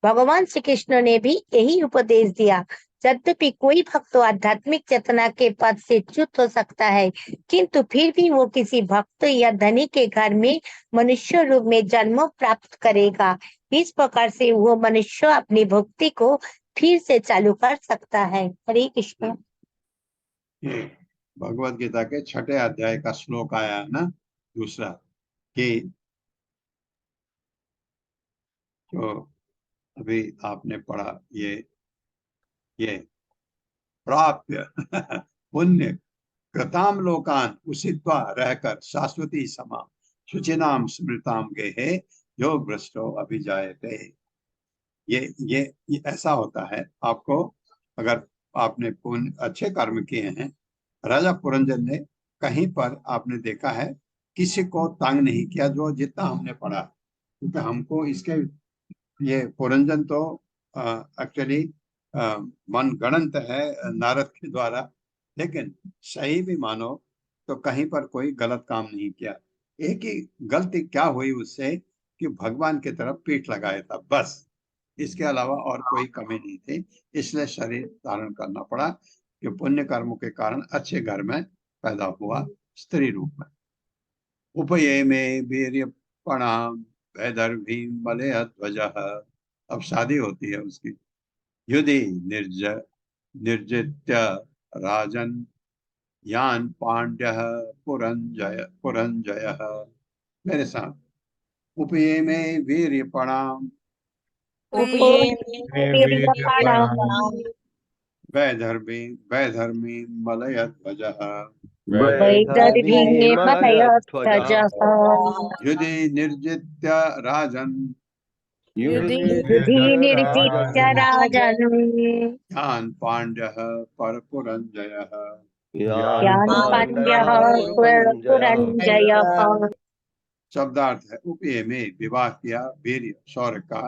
Speaker 2: भगवान श्री कृष्ण ने भी यही उपदेश दिया। यद्यपि कोई भक्त आध्यात्मिक चेतना के पद से च्युत हो सकता है, किंतु फिर भी वो किसी भक्त या धनी के घर में मनुष्य रूप में जन्म प्राप्त करेगा। इस प्रकार से वो मनुष्य अपनी भक्ति को फिर से चालू कर सकता है। हरे कृष्ण।
Speaker 1: ये भगवत गीता के 6ठे अध्याय का श्लोक आया है ना, दूसरा, कि जो अभी आपने पढ़ा, ये प्राप्य पुण्य कृताम लोकान उषित्वा रहकर शाश्वती समा शुचिनाम स्मृताम गेहे जो भ्रष्टो अभिजायते। ये ऐसा होता है। आपको अगर आपने पुण्य अच्छे कर्म किए हैं, राजा पुरंजन ने कहीं पर आपने देखा है किसी को तंग नहीं किया, जो जितना हमने पढ़ा, क्योंकि हमको इसके ये पुरंजन तो एक्चुअली मन गणंत है नारद के द्वारा, लेकिन सही भी मानो तो कहीं पर कोई गलत काम नहीं किया। एक ही गलती क्या हुई उससे कि भगवान की तरफ पीठ लगाया था, बस। इसके अलावा और कोई कमी नहीं थी। इसलिए शरीर धारण करना पड़ा कि पुण्य कर्मों के कारण अच्छे घर में पैदा हुआ स्त्री रूप में। उपये में वीर्यपणाम वैदर्भी मलय ध्वज। अब शादी होती है उसकी। युधि निर्जित्य राजन यान पांड्य पुरंजय मेरे साथ। उपये में वीर्य प्रणाम वैधर्मी वैधर्मी मलयध्वजः
Speaker 3: वैदर्भी मलयध्वजः
Speaker 1: युधि निर्जित्य राजन्
Speaker 2: युधि निर्जित्य राजन्
Speaker 1: यान् पाण्ड्यः परपुरञ्जयः
Speaker 2: यान् पाण्ड्यः पुरञ्जयः।
Speaker 1: शब्दार्थ है उपये में विवाह किया वीर्य शौर्य का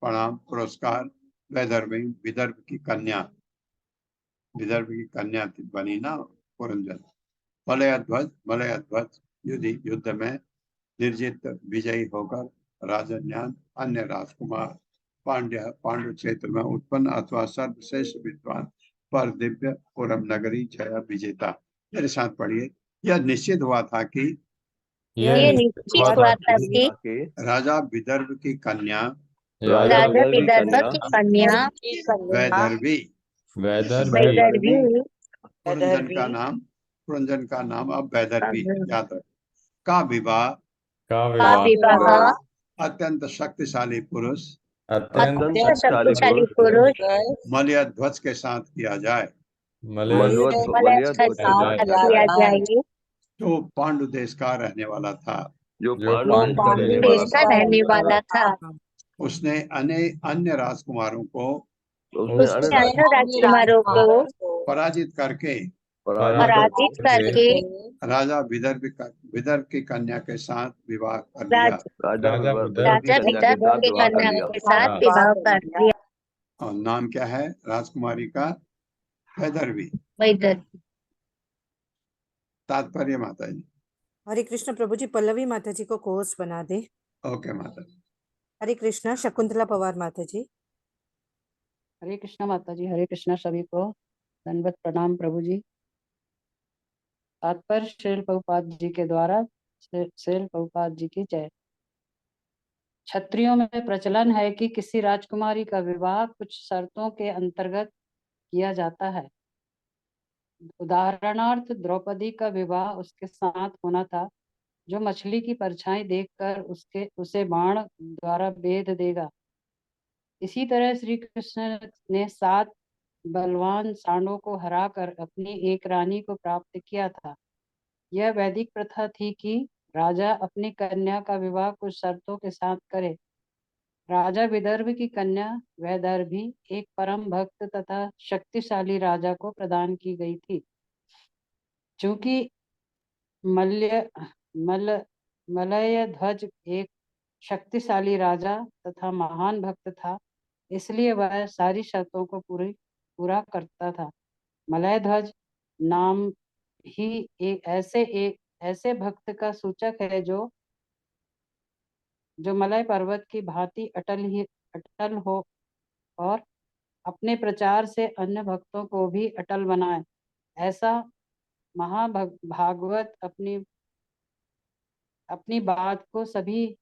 Speaker 1: प्रणाम पुरस्कार वैदर्भी विदर्भ की कन्या थी बनी ना पुरंजन। मलयध्वज युद्ध में निर्जित विजयी होकर राजन्यान अन्य राजकुमार पांडु क्षेत्र में उत्पन्न अथवा सर्वश्रेष्ठ विद्वान पर दिव्य पुरम नगरी जया विजेता। मेरे साथ पढ़िए। यह निश्चित हुआ था कि
Speaker 2: ये निश्चित हुआ था कि
Speaker 1: राजा विदर्भ की कन्या
Speaker 2: राजा विदर्भ की कन्या
Speaker 1: वैदर्भी
Speaker 2: वैदर्भी
Speaker 1: पुरंजन का नाम अब वैदर्भी याद रख का विवाह
Speaker 2: का विवाह
Speaker 1: अत्यंत शक्तिशाली पुरुष
Speaker 2: अत्यंत शक्तिशाली पुरुष
Speaker 1: मलयध्वज के साथ किया जाए
Speaker 2: मलय के साथ किया जाए
Speaker 1: जो पांडु देश का रहने वाला था।
Speaker 3: जो
Speaker 2: पांडु देश का रहने वाला था।
Speaker 1: उसने अन्य राजकुमारों को
Speaker 2: उसने अन्य राजकुमारों को
Speaker 1: पराजित करके राजा विदर्भ की कन्या के साथ विवाह कर लिया
Speaker 2: राजा विदर्भ की कन्या के साथ विवाह कर लिया।
Speaker 1: और नाम क्या है राजकुमारी का? वैदर्भी।
Speaker 2: वैदर्भी।
Speaker 1: तात्पर्य माता जी।
Speaker 4: हरे कृष्ण प्रभु जी, पल्लवी माता जी को कोर्स बना दे।
Speaker 1: ओके माता जी।
Speaker 4: हरे कृष्णा शकुंतला पवार माता जी।
Speaker 8: हरे कृष्णा माता जी। हरे कृष्णा सभी को दंडवत प्रणाम प्रभु जी। तात्पर्य श्रील प्रभुपाद जी के द्वारा श्रील प्रभुपाद जी की जय। क्षत्रियों में प्रचलन है कि किसी राजकुमारी का विवाह कुछ शर्तों के अंतर्गत किया जाता है। उदाहरणार्थ द्रौपदी का विवाह उसके साथ होना था जो मछली की परछाई देखकर उसे बाण द्वारा बेध देगा। इसी तरह श्री कृष्ण ने 7 बलवान सांडों को हराकर अपनी एक रानी को प्राप्त किया था। यह वैदिक प्रथा थी कि राजा अपनी कन्या का विवाह कुछ शर्तों के साथ करे। राजा विदर्भ की कन्या वैदर्भी एक परम भक्त तथा शक्तिशाली राजा को प्रदान की गई थी। चूंकि मलय ध्वज एक शक्तिशाली राजा तथा महान भक्त था, इसलिए वह सारी शर्तों को पूरा करता था। मलय ध्वज नाम ही एक ऐसे भक्त का सूचक है जो मलय पर्वत की भांति अटल हो और अपने प्रचार से अन्य भक्तों को भी अटल बनाए। ऐसा महाभागवत अपनी बात को सभी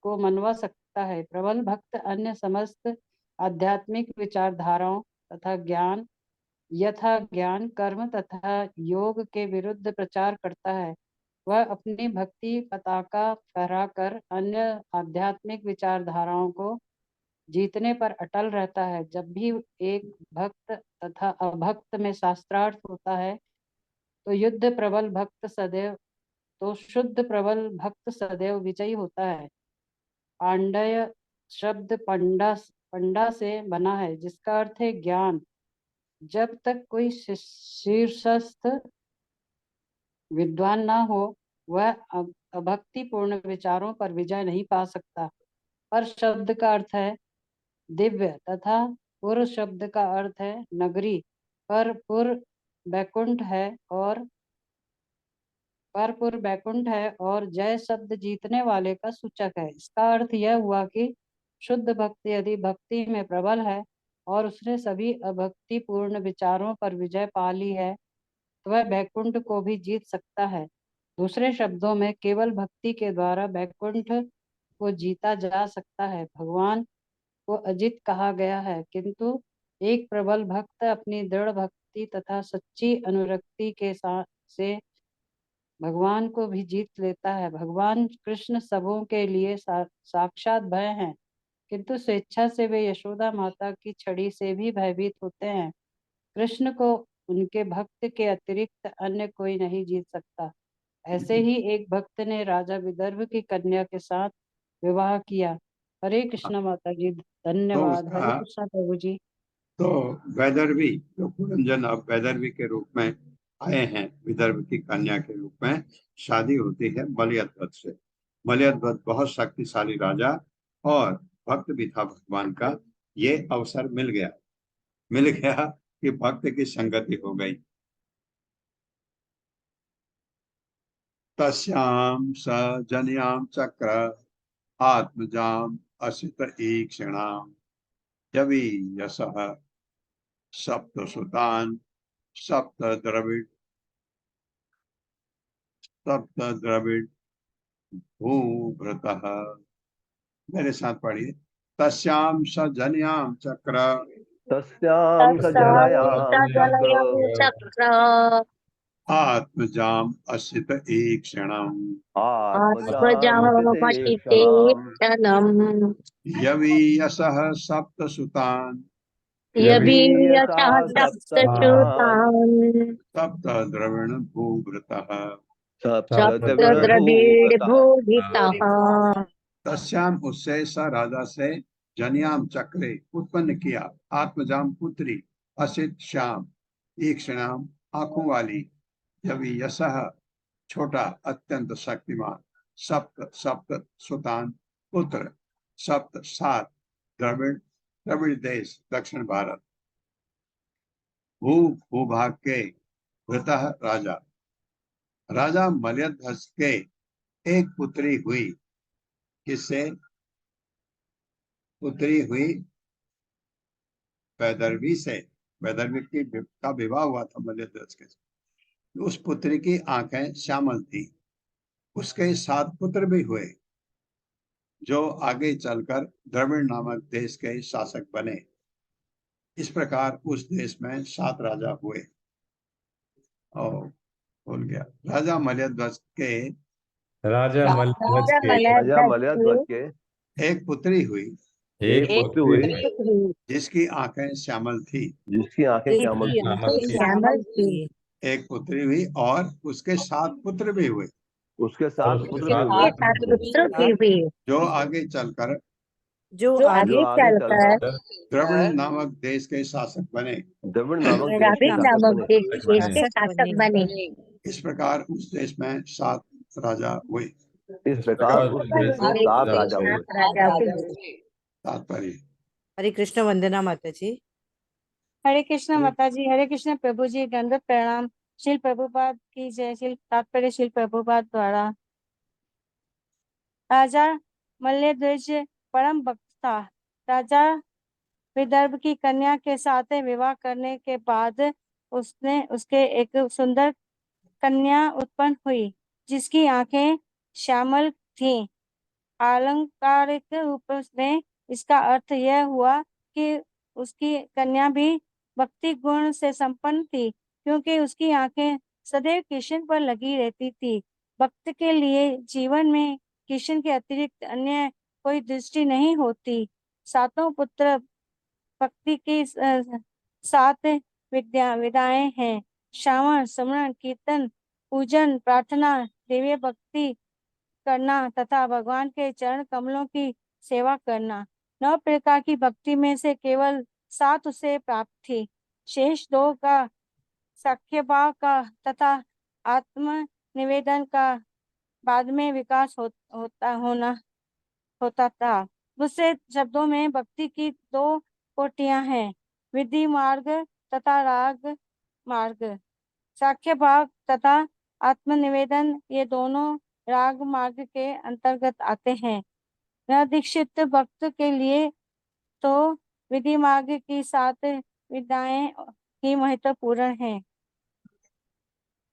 Speaker 8: को मनवा सकता है। प्रबल भक्त अन्य समस्त आध्यात्मिक विचारधाराओं तथा ज्ञान यथा ज्ञान कर्म तथा योग के विरुद्ध प्रचार करता है। वह अपनी भक्ति पताका फहराकर अन्य आध्यात्मिक विचारधाराओं को जीतने पर अटल रहता है। जब भी एक भक्त तथा अभक्त में शास्त्रार्थ होता है तो शुद्ध प्रबल भक्त सदैव विजयी होता है। पांडय शब्द पंडा से बना है जिसका अर्थ है ज्ञान। जब तक कोई शीर्षस्थ विद्वान ना हो वह अभक्तिपूर्ण विचारों पर विजय नहीं पा सकता। पर शब्द का अर्थ है दिव्य तथा पुर शब्द का अर्थ है नगरी। पर पुर बैकुंठ है और जय शब्द जीतने वाले का सूचक है। इसका अर्थ यह हुआ कि शुद्ध भक्त यदि भक्ति में प्रबल है और उसने सभी अभक्तिपूर्ण विचारों पर विजय पा ली है तो वह बैकुंठ को भी जीत सकता है। दूसरे शब्दों में केवल भक्ति के द्वारा बैकुंठ को जीता जा सकता है। भगवान को अजित कहा गया है, किंतु एक प्रबल भक्त अपनी दृढ़ भक्ति तथा सच्ची अनुरक्ति के साथ से भगवान को भी जीत लेता है। भगवान कृष्ण सबों के लिए साक्षात भय हैं, किंतु स्वेच्छा से वे यशोदा माता की छड़ी से भी भयभीत होते हैं। कृष्ण को उनके भक्त के अतिरिक्त अन्य कोई नहीं जीत सकता। ऐसे ही एक भक्त ने राजा विदर्भ की कन्या के साथ विवाह किया। हरे कृष्णा माता जी,
Speaker 1: तो
Speaker 8: धन्यवाद। हरे
Speaker 1: उसका
Speaker 8: कृष्णा प्रभु जी।
Speaker 1: तो वैदर्भी जो पुरंजन अब वैदर्भी के रूप में आए हैं, विदर्भ की कन्या के रूप में शादी होती है मलयध्वज से। मलयध्वज बहुत शक्तिशाली राजा और भक्त भी था भगवान का। ये अवसर मिल गया कि भक्त की संगति हो गई। तस्याम स जन्याम चक्र आत्मजाम असित ईक्षणाम यवि यशः सप्त सुतान सप्त द्रविड़ सप्त द्रविड़ भूभृतः। मेरे साथ पढ़िए। तस्याम स जन्याम चक्र
Speaker 3: तस्यां सजनयां चक्र
Speaker 2: चक्र
Speaker 1: आत्मजाम असित ईक्षणम
Speaker 3: आत्मजामसिते
Speaker 2: आत्मजामशिते
Speaker 3: क्षणाम्
Speaker 2: क्षणम्
Speaker 1: यवीयसः सप्त सुतान
Speaker 3: यवीयसा
Speaker 2: यवीयशः
Speaker 3: सप्तसुतान्
Speaker 2: सप्तश्रुतान्
Speaker 1: सप्त द्रविण भूभृतः।
Speaker 3: सप्तद्रविणभूभृतः।
Speaker 2: सप्तद्रविड़भूषितः।
Speaker 1: तस्याम उससे स राजा से जन्याम चक्रे उत्पन्न किया आत्मजाम पुत्री असित श्याम ईक्षणाम आंखों वाली यवि यशः छोटा अत्यंत शक्तिमान सप्त सप्त सुतान पुत्र सप्त सात द्रविड़ द्रविड़ देश दक्षिण भारत भूभाग के वृतः राजा राजा मलयध्वज के एक पुत्री हुई। किससे पुत्री हुई? वैदर्भी से। वैदर्भी की का विवाह हुआ था मलयध्वज के। उस पुत्री की आंखें श्यामल थी। उसके 7 पुत्र भी हुए जो आगे चलकर द्रविड़ नामक देश के शासक बने। इस प्रकार उस देश में 7 राजा हुए। और भूल गया राजा मलयध्वज के
Speaker 5: राजा मलध्वज के
Speaker 3: राजा मलयध्वज के
Speaker 1: एक पुत्री हुई
Speaker 3: एक पुत्री हुई
Speaker 1: जिसकी आंखें श्यामल थी।
Speaker 3: जिसकी आंखें श्यामल थी।
Speaker 2: श्यामल थी।
Speaker 1: एक पुत्री हुई और उसके 7 पुत्र भी हुए
Speaker 3: उसके
Speaker 5: और
Speaker 3: 7
Speaker 5: उसके
Speaker 3: पुत्र भी
Speaker 5: साथ
Speaker 3: हुए
Speaker 2: ये 7 पुत्र भी हुए
Speaker 1: जो आगे चलकर
Speaker 4: जो
Speaker 3: जो
Speaker 2: आगे
Speaker 3: आगे
Speaker 2: चलकर
Speaker 3: चलकर
Speaker 1: द्रविड़ नामक देश के शासक बने।
Speaker 3: द्रविड़ नामक देश के
Speaker 2: द्रविड़
Speaker 3: शासक
Speaker 2: नामक
Speaker 3: बने।
Speaker 2: देश के शासक बने।
Speaker 1: इस प्रकार उस देश में 7 राजा हुए।
Speaker 3: इस प्रकार उस देश में 7 राजा हुए।
Speaker 2: 7 राजा हुए।
Speaker 1: तात्पर्य
Speaker 4: हरे कृष्ण वंदना माता जी।
Speaker 9: हरे कृष्ण माता जी, हरे कृष्ण प्रभु जी, दंडवत प्रणाम। श्रील प्रभुपाद की जय। श्रील तात्पर्य श्रील प्रभुपाद द्वारा। राजा मल्लध्वज परम भक्त था। राजा विदर्भ की कन्या के साथ विवाह करने के बाद उसके एक सुंदर कन्या उत्पन्न हुई जिसकी आंखें श्यामल थीं। अलंकारिक रूप में इसका अर्थ यह हुआ कि उसकी कन्या भी भक्ति गुण से संपन्न थी, क्योंकि उसकी आंखें सदैव कृष्ण पर लगी रहती थी। भक्त के लिए जीवन में कृष्ण के अतिरिक्त अन्य कोई दृष्टि नहीं होती। 7 पुत्र भक्ति की 7 विदाएं हैं: श्रवण, स्मरण, कीर्तन, पूजन, प्रार्थना, दिव्य भक्ति करना तथा भगवान के चरण कमलों की सेवा करना। 9 प्रकार की भक्ति में से केवल 7 उसे प्राप्त थी। शेष 2 का साख्य भाव का तथा आत्म निवेदन का बाद में विकास होता था। दूसरे शब्दों में भक्ति की 2 कोटियां हैं: विधि मार्ग तथा राग मार्ग। साख्य भाव तथा आत्मनिवेदन ये दोनों राग मार्ग के अंतर्गत आते हैं। दीक्षित भक्त के लिए तो विधि मार्ग की 7 विधाएं ही महत्वपूर्ण हैं।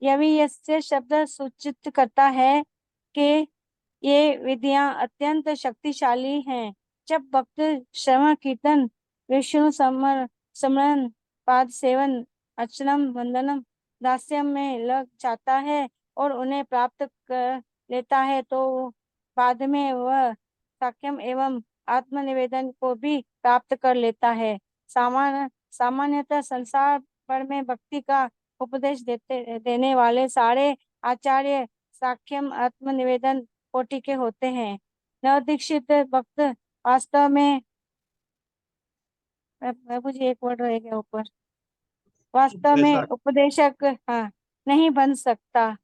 Speaker 9: यस्य शब्द सूचित करता है कि ये विधियां अत्यंत शक्तिशाली हैं। जब भक्त श्रवण, कीर्तन, विष्णु स्मरण, पाद सेवन, अर्चनम, वंदनम, दास्यम में लग जाता है और उन्हें प्राप्त कर लेता है तो बाद में वह साक्ष्यम एवं आत्मनिवेदन को भी प्राप्त कर लेता है। सामान्यतः संसार भर में भक्ति का उपदेश देने वाले सारे आचार्य साक्ष्यम आत्मनिवेदन कोटि के होते हैं। नवदीक्षित भक्त वास्तव में, प्रभु जी एक वर्ड रह गया ऊपर, वास्तव में उपदेशक नहीं बन सकता।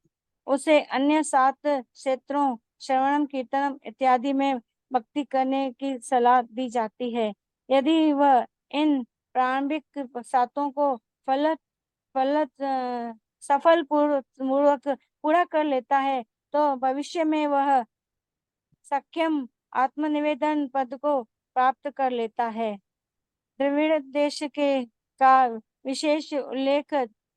Speaker 9: उसे अन्य 7 क्षेत्रों श्रवणम कीर्तनम इत्यादि में भक्ति करने की सलाह दी जाती है। यदि वह इन प्रारंभिक सातों को सफल पूर्वक पूरा कर लेता है तो भविष्य में वह सक्षम आत्मनिवेदन पद को प्राप्त कर लेता है। द्रविड़ देश का विशेष उल्लेख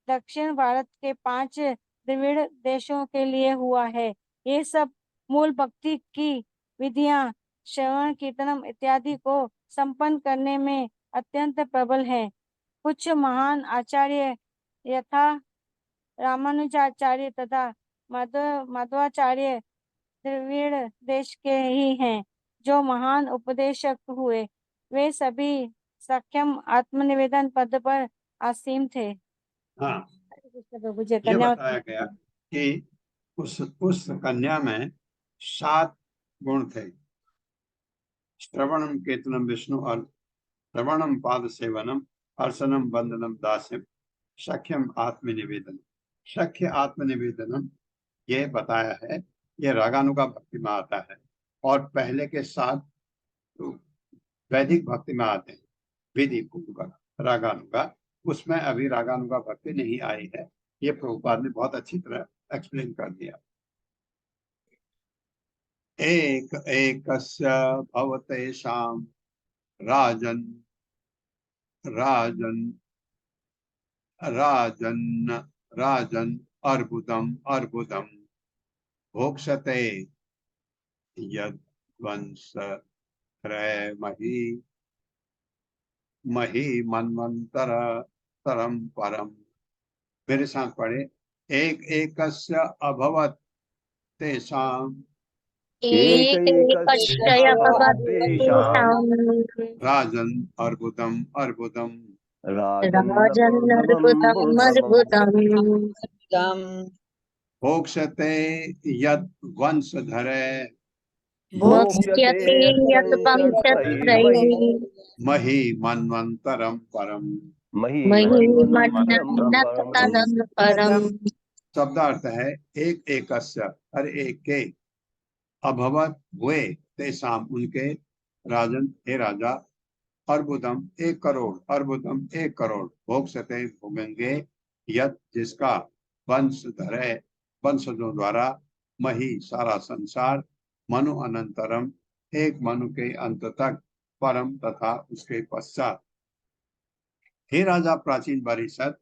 Speaker 9: दक्षिण भारत के 5 द्रविड़ देशों के लिए हुआ है। ये सब मूल भक्ति की विधियां श्रवण कीर्तनम इत्यादि को संपन्न करने में अत्यंत प्रबल है। कुछ महान आचार्य यथा रामानुजाचार्य तथा माधवाचार्य द्रविड़ देश के ही हैं जो महान उपदेशक हुए। वे सभी सक्षम आत्मनिवेदन पद पर आसीन थे।
Speaker 1: हाँ,
Speaker 9: प्रभु जी
Speaker 1: ये
Speaker 9: कन्या
Speaker 1: बताया गया कि उस कन्या में 7 गुण थे। श्रवणम कीर्तनम विष्णु और श्रवणम पाद सेवनम अर्चनम वंदनम दास्यम सख्यम आत्मनिवेदन। सख्य आत्मनिवेदनम ये बताया है, ये रागानुगा भक्ति में आता है और पहले के 7 वैदिक भक्ति में आते हैं, विधि पूर्वक रागानुगा। उसमें अभी रागानुगा भक्ति नहीं आई है। ये प्रभुपाद ने बहुत अच्छी तरह एक्सप्लेन कर दिया। एक एकस्य भवतेषां राजन राजन राजन राजन अर्बुदम अर्बुदम भोक्ष्यते यद्वंश त्रय मही मन्वंतर तरम परम। मेरे साथ पढ़े, एक एकस्य अभवत तेषां राजन अर्बुदम अर्बुदम भोक्ष्यते यत् वंशधरे मही मन्वंतरम परम। शब्दार्थ है एक एकस्य, हर एक के, अभवत हुए, तेसाम उनके, राजन हे राजा, अर्बुदम 1 करोड़, अर्बुदम 1 करोड़, भोक्ष्यते भोगेंगे, यत जिसका, वंश धरे वंशजों द्वारा, मही सारा संसार, मनु अनंतरम एक मनु के अंत तक, परम तथा उसके पश्चात। हे राजा प्राचीन परिषद,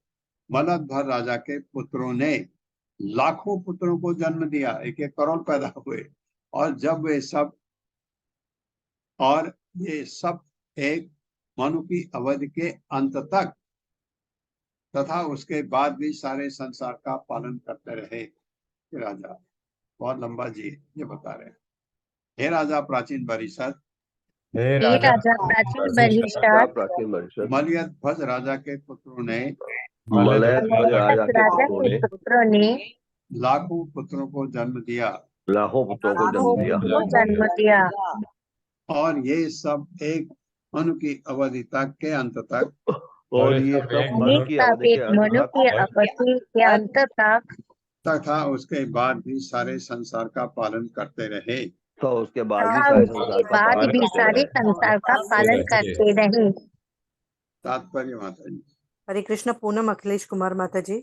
Speaker 1: मलदभर राजा के पुत्रों ने लाखों पुत्रों को जन्म दिया, 1-1 करोड़ पैदा हुए, और जब वे सब, और ये सब एक मनु की अवधि के अंत तक तथा उसके बाद भी सारे संसार का पालन करते रहे। राजा बहुत लंबा जी ये बता रहे हैं। हे राजा प्राचीन परिषद,
Speaker 5: हे राजा
Speaker 3: प्राचीन परिषद,
Speaker 1: मलयध्वज राजा के पुत्रों ने
Speaker 3: मलयध्वज राजा के पुत्रों ने
Speaker 1: लाखों पुत्रों को जन्म दिया,
Speaker 3: लाखों पुत्रों को जन्म दिया,
Speaker 1: और ये सब एक मनु की अवधि तक के अंत तक,
Speaker 3: और ये सब मनु की अवधि के अंत तक
Speaker 1: तथा उसके बाद भी सारे संसार का पालन करते रहे।
Speaker 3: तो उसके बाद भी सारे संसार का पालन करते रहे।
Speaker 1: तात्पर्य माता जी।
Speaker 4: हरे कृष्ण। पूनम अखिलेश कुमार माता जी।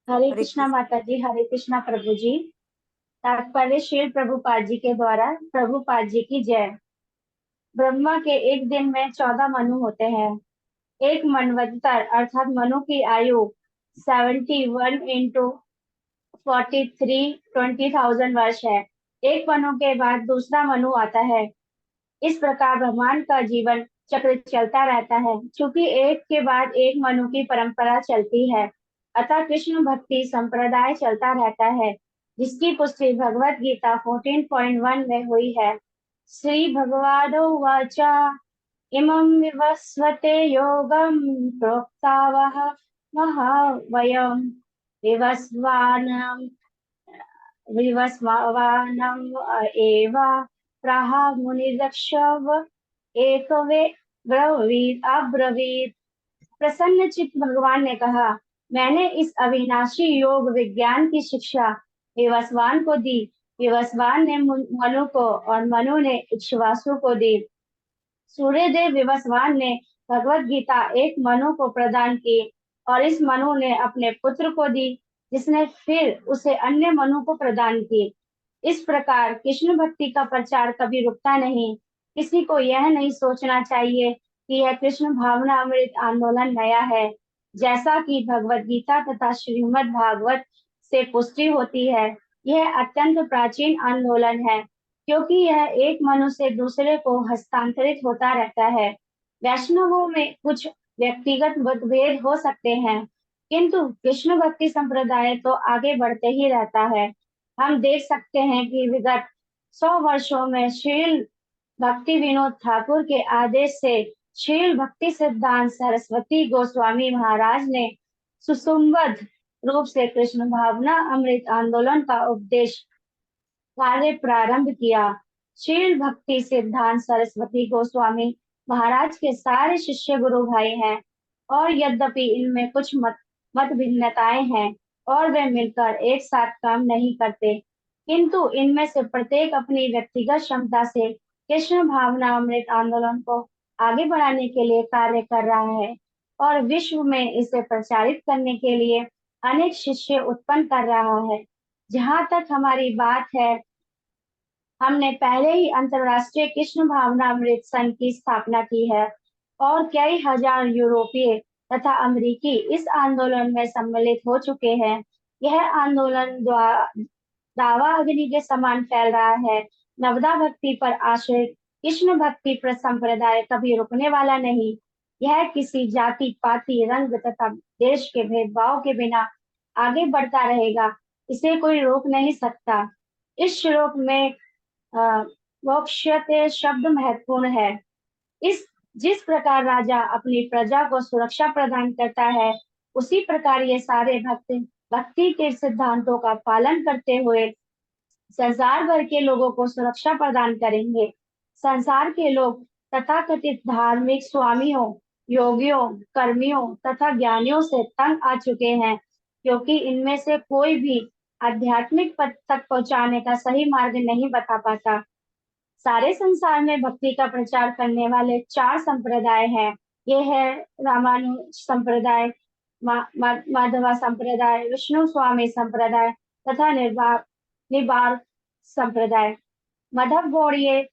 Speaker 10: हरे कृष्णा माता जी। हरे कृष्णा प्रभु जी। तात्पर्य श्री प्रभुपाद जी के द्वारा। प्रभुपाद जी की जय। ब्रह्मा के एक दिन में 14 मनु होते हैं। एक मनवंतर अर्थात मनु की आयु 71 into 43 20,000 वर्ष है। एक मनु के बाद दूसरा मनु आता है। इस प्रकार ब्रह्मांड का जीवन चक्र चलता रहता है। चूंकि एक के बाद एक मनु की परंपरा चलती है, अतः कृष्ण भक्ति संप्रदाय चलता रहता है, जिसकी पुष्टि भगवत गीता 14.1 में हुई है। श्री भगवानुवाच इमं विवस्वते योगं प्रोक्तावः महावयं विवस्वानं विवस्वानम् एव प्राह मुनिरक्षव एकवे ब्रवीत अब्रवीत। प्रसन्न चित्त भगवान ने कहा, मैंने इस अविनाशी योग विज्ञान की शिक्षा विवस्वान को दी। विवस्वान ने मनु को और मनु ने इक्ष्वासु को दी। सूर्यदेव विवस्वान ने भगवत गीता एक मनु को प्रदान की और इस मनु ने अपने पुत्र को दी, जिसने फिर उसे अन्य मनु को प्रदान की। इस प्रकार कृष्ण भक्ति का प्रचार कभी रुकता नहीं। किसी को यह नहीं सोचना चाहिए कि यह कृष्ण भावना अमृत आंदोलन नया है। जैसा कि भगवत गीता तथा श्रीमद् भागवत से पुष्टि होती है, यह अत्यंत प्राचीन आंदोलन है, क्योंकि यह एक मनुष्य से दूसरे को हस्तांतरित होता रहता है। वैष्णवों में कुछ व्यक्तिगत मतभेद हो सकते हैं, किंतु कृष्ण भक्ति संप्रदाय तो आगे बढ़ते ही रहता है। हम देख सकते हैं कि विगत 100 वर्षों में श्रील भक्ति विनोद ठाकुर के आदेश से श्रील भक्ति सिद्धांत सरस्वती गोस्वामी महाराज ने सुसंबद्ध रूप से कृष्ण भावना अमृत आंदोलन का उपदेश कार्य प्रारंभ किया। श्रील भक्ति सिद्धांत सरस्वती गोस्वामी महाराज के सारे शिष्य गुरु भाई हैं, और यद्यपि इनमें कुछ मत भिन्नताएं हैं और वे मिलकर एक साथ काम नहीं करते, किंतु इनमें से प्रत्येक अपनी व्यक्तिगत क्षमता से कृष्ण भावना अमृत आंदोलन को आगे बढ़ाने के लिए कार्य कर रहा है और विश्व में इसे प्रचारित करने के लिए अनेक शिष्य उत्पन्न कर रहा है। जहाँ तक हमारी बात है, हमने पहले ही अंतरराष्ट्रीय कृष्ण भावना अमृत संघ की स्थापना की है और कई हजार यूरोपीय तथा अमेरिकी इस आंदोलन में सम्मिलित हो चुके हैं। यह आंदोलन दावा अग्नि के समान फैल रहा है। नवदा भक्ति पर आश्रित कृष्ण भक्ति पर संप्रदाय कभी रुकने वाला नहीं। यह किसी जाति पाति रंग तथा देश के भेदभाव के बिना आगे बढ़ता रहेगा। इसे कोई रोक नहीं सकता। इस श्लोक में वक्ष्यते शब्द महत्वपूर्ण है। जिस प्रकार राजा अपनी प्रजा को सुरक्षा प्रदान करता है, उसी प्रकार ये सारे भक्ति के सिद्धांतों का पालन करते हुए संसार भर के लोगों को सुरक्षा प्रदान करेंगे। संसार के लोग तथाकथित धार्मिक स्वामियों, योगियों, कर्मियों तथा ज्ञानियों से तंग आ चुके हैं, क्योंकि इनमें से कोई भी आध्यात्मिक पद तक पहुंचाने का सही मार्ग नहीं बता पाता। सारे संसार में भक्ति का प्रचार करने वाले 4 संप्रदाय हैं। ये है रामानुज संप्रदाय, माधवा संप्रदाय, विष्णु स्वामी संप्रदाय तथा निबार संप्रदाय। मधव गौड़ीय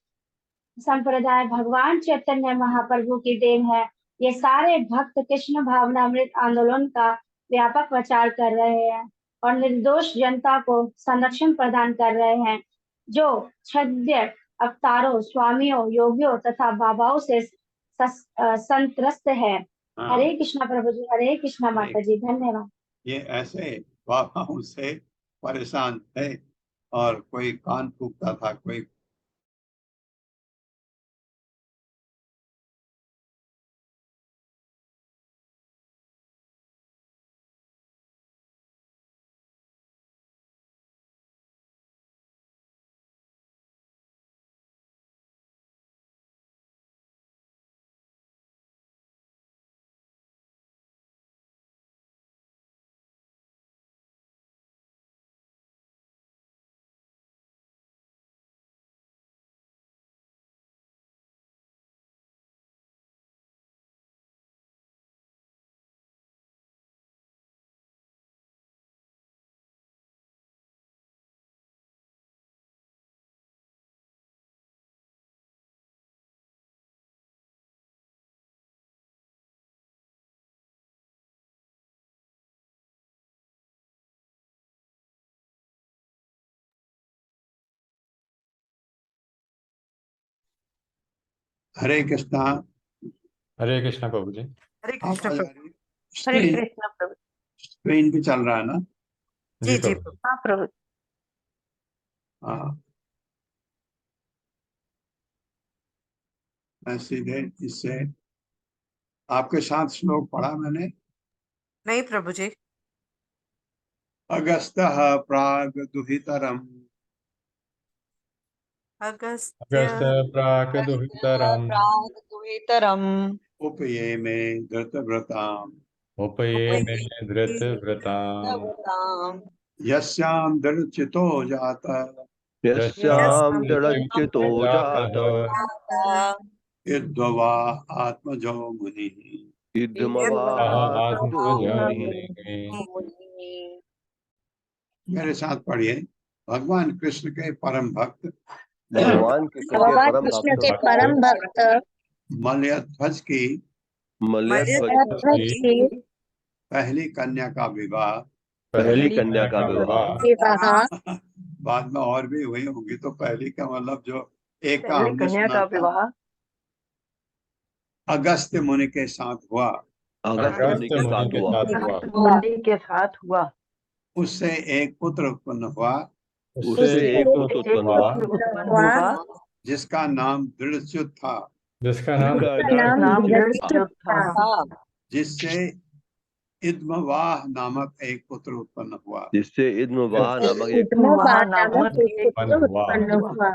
Speaker 10: संप्रदाय भगवान चैतन्य महाप्रभु की देन है। ये सारे भक्त कृष्ण भावना अमृत आंदोलन का व्यापक प्रचार कर रहे हैं और निर्दोष जनता को संरक्षण प्रदान कर रहे हैं, जो छद्य अवतारों, स्वामियों, योगियों तथा बाबाओं से संत्रस्त है।
Speaker 1: हाँ,
Speaker 10: हरे कृष्णा प्रभु जी, हरे कृष्णा माता जी, धन्यवाद।
Speaker 1: ये ऐसे बाबाओं से परेशान थे और कोई कान फूकता था, कोई हरे कृष्णा।
Speaker 5: हरे कृष्णा प्रभु जी।
Speaker 4: हरे
Speaker 1: आप
Speaker 4: कृष्ण
Speaker 1: आ जा
Speaker 4: प्रभु।
Speaker 1: रही
Speaker 9: हरे
Speaker 1: स्क्रीन
Speaker 9: कृष्णा प्रभु।
Speaker 1: स्क्रीन भी चल रहा है ना?
Speaker 5: जी
Speaker 4: जी जी
Speaker 5: प्रभु।
Speaker 4: प्रभु।
Speaker 9: हाँ प्रभु।
Speaker 1: हाँ, मैं सीधे इससे आपके साथ श्लोक पढ़ा मैंने।
Speaker 4: नहीं प्रभु जी।
Speaker 1: अगस्तः प्राग दुहितरम
Speaker 4: अगस्त्य
Speaker 5: अगस्त प्राक दुहितरम
Speaker 6: प्राग्दुहितरम्
Speaker 1: उपये में धृतव्रताम
Speaker 5: उपये में धृत व्रताम
Speaker 6: उपयेताम्
Speaker 1: यस्याम दृढ़चितो जाता
Speaker 3: यस्याम दृढ़चितो
Speaker 5: जातः
Speaker 3: जातः
Speaker 1: यद्वा आत्मजो मुनि।
Speaker 3: इदमवाप्तो मुनिः।
Speaker 1: मेरे साथ पढ़िए। भगवान कृष्ण के परम भक्त
Speaker 3: भगवान कृष्ण के
Speaker 2: भगवान
Speaker 3: परम
Speaker 2: कृष्ण
Speaker 3: भक्त
Speaker 2: के परम भक्त
Speaker 1: मलयध्वज की
Speaker 3: मलयध्वज
Speaker 2: भरद्वाज
Speaker 3: की
Speaker 2: की
Speaker 1: पहली कन्या का विवाह
Speaker 3: पहली कन्या का विवाह
Speaker 2: विवाह
Speaker 1: बाद में और भी हुई होंगी, तो पहली का मतलब जो एक का
Speaker 6: पहले
Speaker 1: हमने
Speaker 6: कन्या
Speaker 1: सुना
Speaker 6: का
Speaker 1: था,
Speaker 6: विवाह
Speaker 1: अगस्त्य मुनि के साथ हुआ।
Speaker 3: अगस्त मुनि के साथ हुआ।
Speaker 6: मुनि के साथ हुआ।
Speaker 1: उससे एक पुत्र उत्पन्न हुआ
Speaker 3: उससे एक पुत्र
Speaker 6: एक
Speaker 3: उत्पन्न हुआ
Speaker 6: पुत्र उत्पन्न हुआ
Speaker 1: जिसका नाम दृढ़च्युत था,
Speaker 5: जिसका नाम
Speaker 3: जिसका
Speaker 2: नाम
Speaker 6: नाम
Speaker 2: दृढ़च्युत
Speaker 6: दृढ़च्युत
Speaker 2: था,
Speaker 6: था,
Speaker 1: जिससे इद्मवाह नामक एक पुत्र उत्पन्न हुआ।
Speaker 3: जिससे इद्मवाह नामक एक
Speaker 2: इद्मवाह
Speaker 6: नामक
Speaker 2: नामक एक
Speaker 6: एक
Speaker 2: पुत्र
Speaker 5: हुआ।
Speaker 2: उत्पन्न हुआ।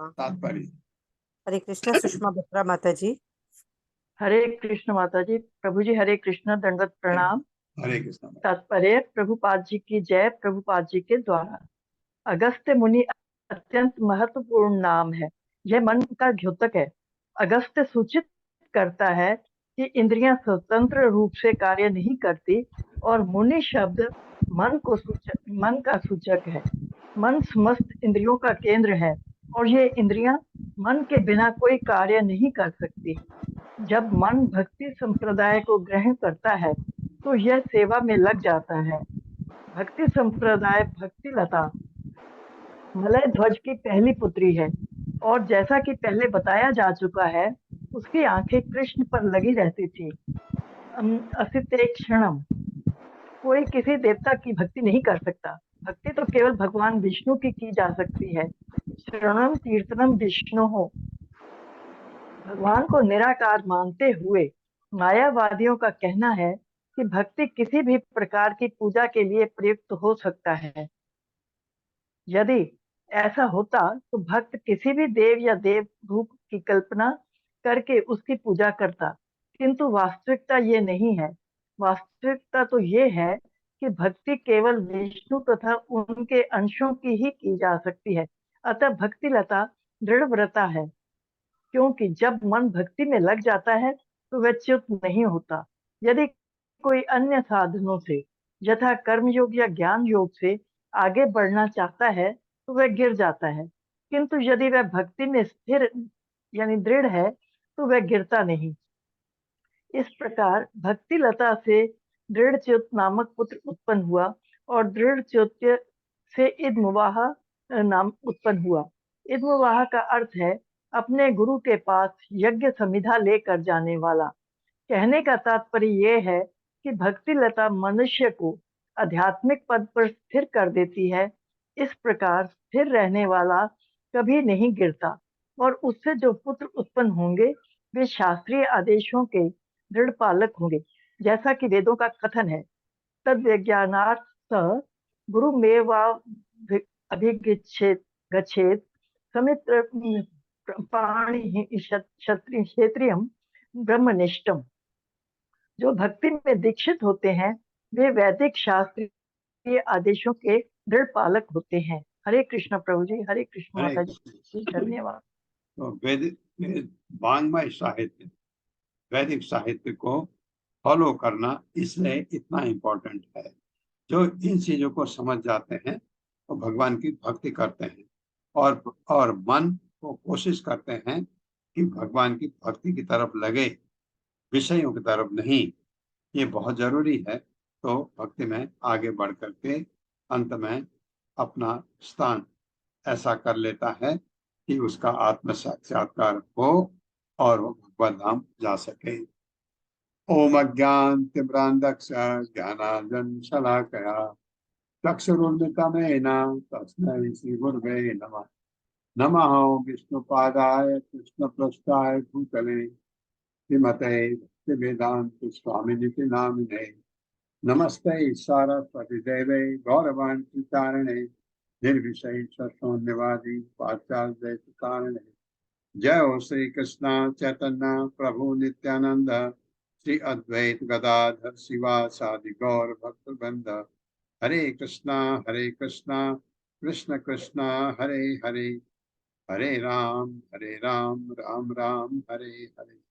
Speaker 1: तात्पर्य
Speaker 4: हरे कृष्णा सुषमा बत्रा माता जी।
Speaker 6: हरे कृष्ण माता जी। प्रभु जी हरे कृष्ण, दंडवत प्रणाम।
Speaker 1: हरे कृष्ण।
Speaker 6: तात्पर्य प्रभुपाद जी की जय। प्रभुपाद जी के द्वारा अगस्त्य मुनि अत्यंत महत्वपूर्ण नाम है। यह मन का द्योतक है। अगस्त्य सूचित करता है कि इंद्रियां स्वतंत्र रूप से कार्य नहीं करती और मुनि शब्द मन का सूचक है। मन समस्त इंद्रियों का केंद्र है और ये इंद्रियां मन के बिना कोई कार्य नहीं कर सकती। जब मन भक्ति संप्रदाय को ग्रहण करता है तो यह सेवा में लग जाता है। भक्ति संप्रदाय भक्ति लता मलय ध्वज की पहली पुत्री है और जैसा कि पहले बताया जा चुका है, उसकी आंखें कृष्ण पर लगी रहती थी। असिते क्षणम। कोई किसी देवता की भक्ति नहीं कर सकता। भक्ति तो केवल भगवान विष्णु की जा सकती है। शरणम कीर्तनम विष्णु हो। भगवान को निराकार मानते हुए मायावादियों का कहना है कि भक्ति किसी भी प्रकार की पूजा के लिए प्रयुक्त हो सकता है। यदि ऐसा होता तो भक्त किसी भी देव या देव रूप की कल्पना करके उसकी पूजा करता, किंतु वास्तविकता ये नहीं है। वास्तविकता तो ये है कि भक्ति केवल विष्णु तथा उनके अंशों की ही की जा सकती है। अतः भक्ति लता दृढ़ व्रता है, क्योंकि जब मन भक्ति में लग जाता है तो वह च्युत नहीं होता। यदि कोई अन्य साधनों से यथा कर्म योग या ज्ञान योग से आगे बढ़ना चाहता है तो वह गिर जाता है, किंतु यदि वह भक्ति में स्थिर यानी दृढ़ है तो वह गिरता नहीं। इस प्रकार भक्ति लता से दृढ़च्युत नामक पुत्र उत्पन्न हुआ और दृढ़च्युत से इद्मवाह नाम उत्पन्न हुआ। इद्मवाह का अर्थ है अपने गुरु के पास यज्ञ समिधा लेकर जाने वाला। कहने का तात्पर्य यह है कि भक्ति लता मनुष्य को आध्यात्मिक पद पर स्थिर कर देती है। इस प्रकार स्थिर रहने वाला कभी नहीं गिरता और उससे जो पुत्र उत्पन्न होंगे वे शास्त्रीय आदेशों के दृढ़ पालक होंगे, जैसा कि वेदों का कथन है। तद विज्ञानार्थ स गुरुमेवा अभिगच्छेत गच्छेत समित्र पाणि क्षत्रियम ब्रह्मनिष्ठम। जो भक्ति में दीक्षित होते हैं वे वैदिक शास्त्रीय आदेशों के दृढ़ पालक होते हैं। हरे कृष्ण प्रभु जी। हरे कृष्ण
Speaker 1: हरे
Speaker 6: माता जी। धन्यवाद।
Speaker 1: तो वैदिक वांग्मय साहित्य, वैदिक साहित्य को फॉलो करना इसलिए इतना इम्पोर्टेंट है। जो इन चीजों को समझ जाते हैं वो भगवान की भक्ति करते हैं और मन को कोशिश करते हैं कि भगवान की भक्ति की तरफ लगे, विषयों की तरफ नहीं। ये बहुत जरूरी है। तो भक्ति में आगे बढ़ करके अंत में अपना स्थान ऐसा कर लेता है कि उसका आत्म साक्षात्कार हो और वो भगवत धाम जा सके। ओम अज्ञानतिमिरान्धस्य ज्ञानाञ्जन शलाकया चक्षुरुन्मिलितं तस्मै श्रीगुरवे नमः। नमः विष्णुपादाय कृष्णप्रेष्ठाय भूतले श्रीमते भक्तिवेदान्त स्वामिनिति नामिने। नमस्ते सारस्वती देवे गौरवाणी प्रचारिणे निर्विशेष शून्यवादी पाश्चात्य तारिणे। जय हो श्री कृष्ण चैतन्य प्रभु नित्यानंद श्री अद्वैत गदाधर शिवासादि गौर भक्त वृंद। हरे कृष्णा कृष्ण कृष्णा हरे हरे, हरे राम राम राम हरे हरे।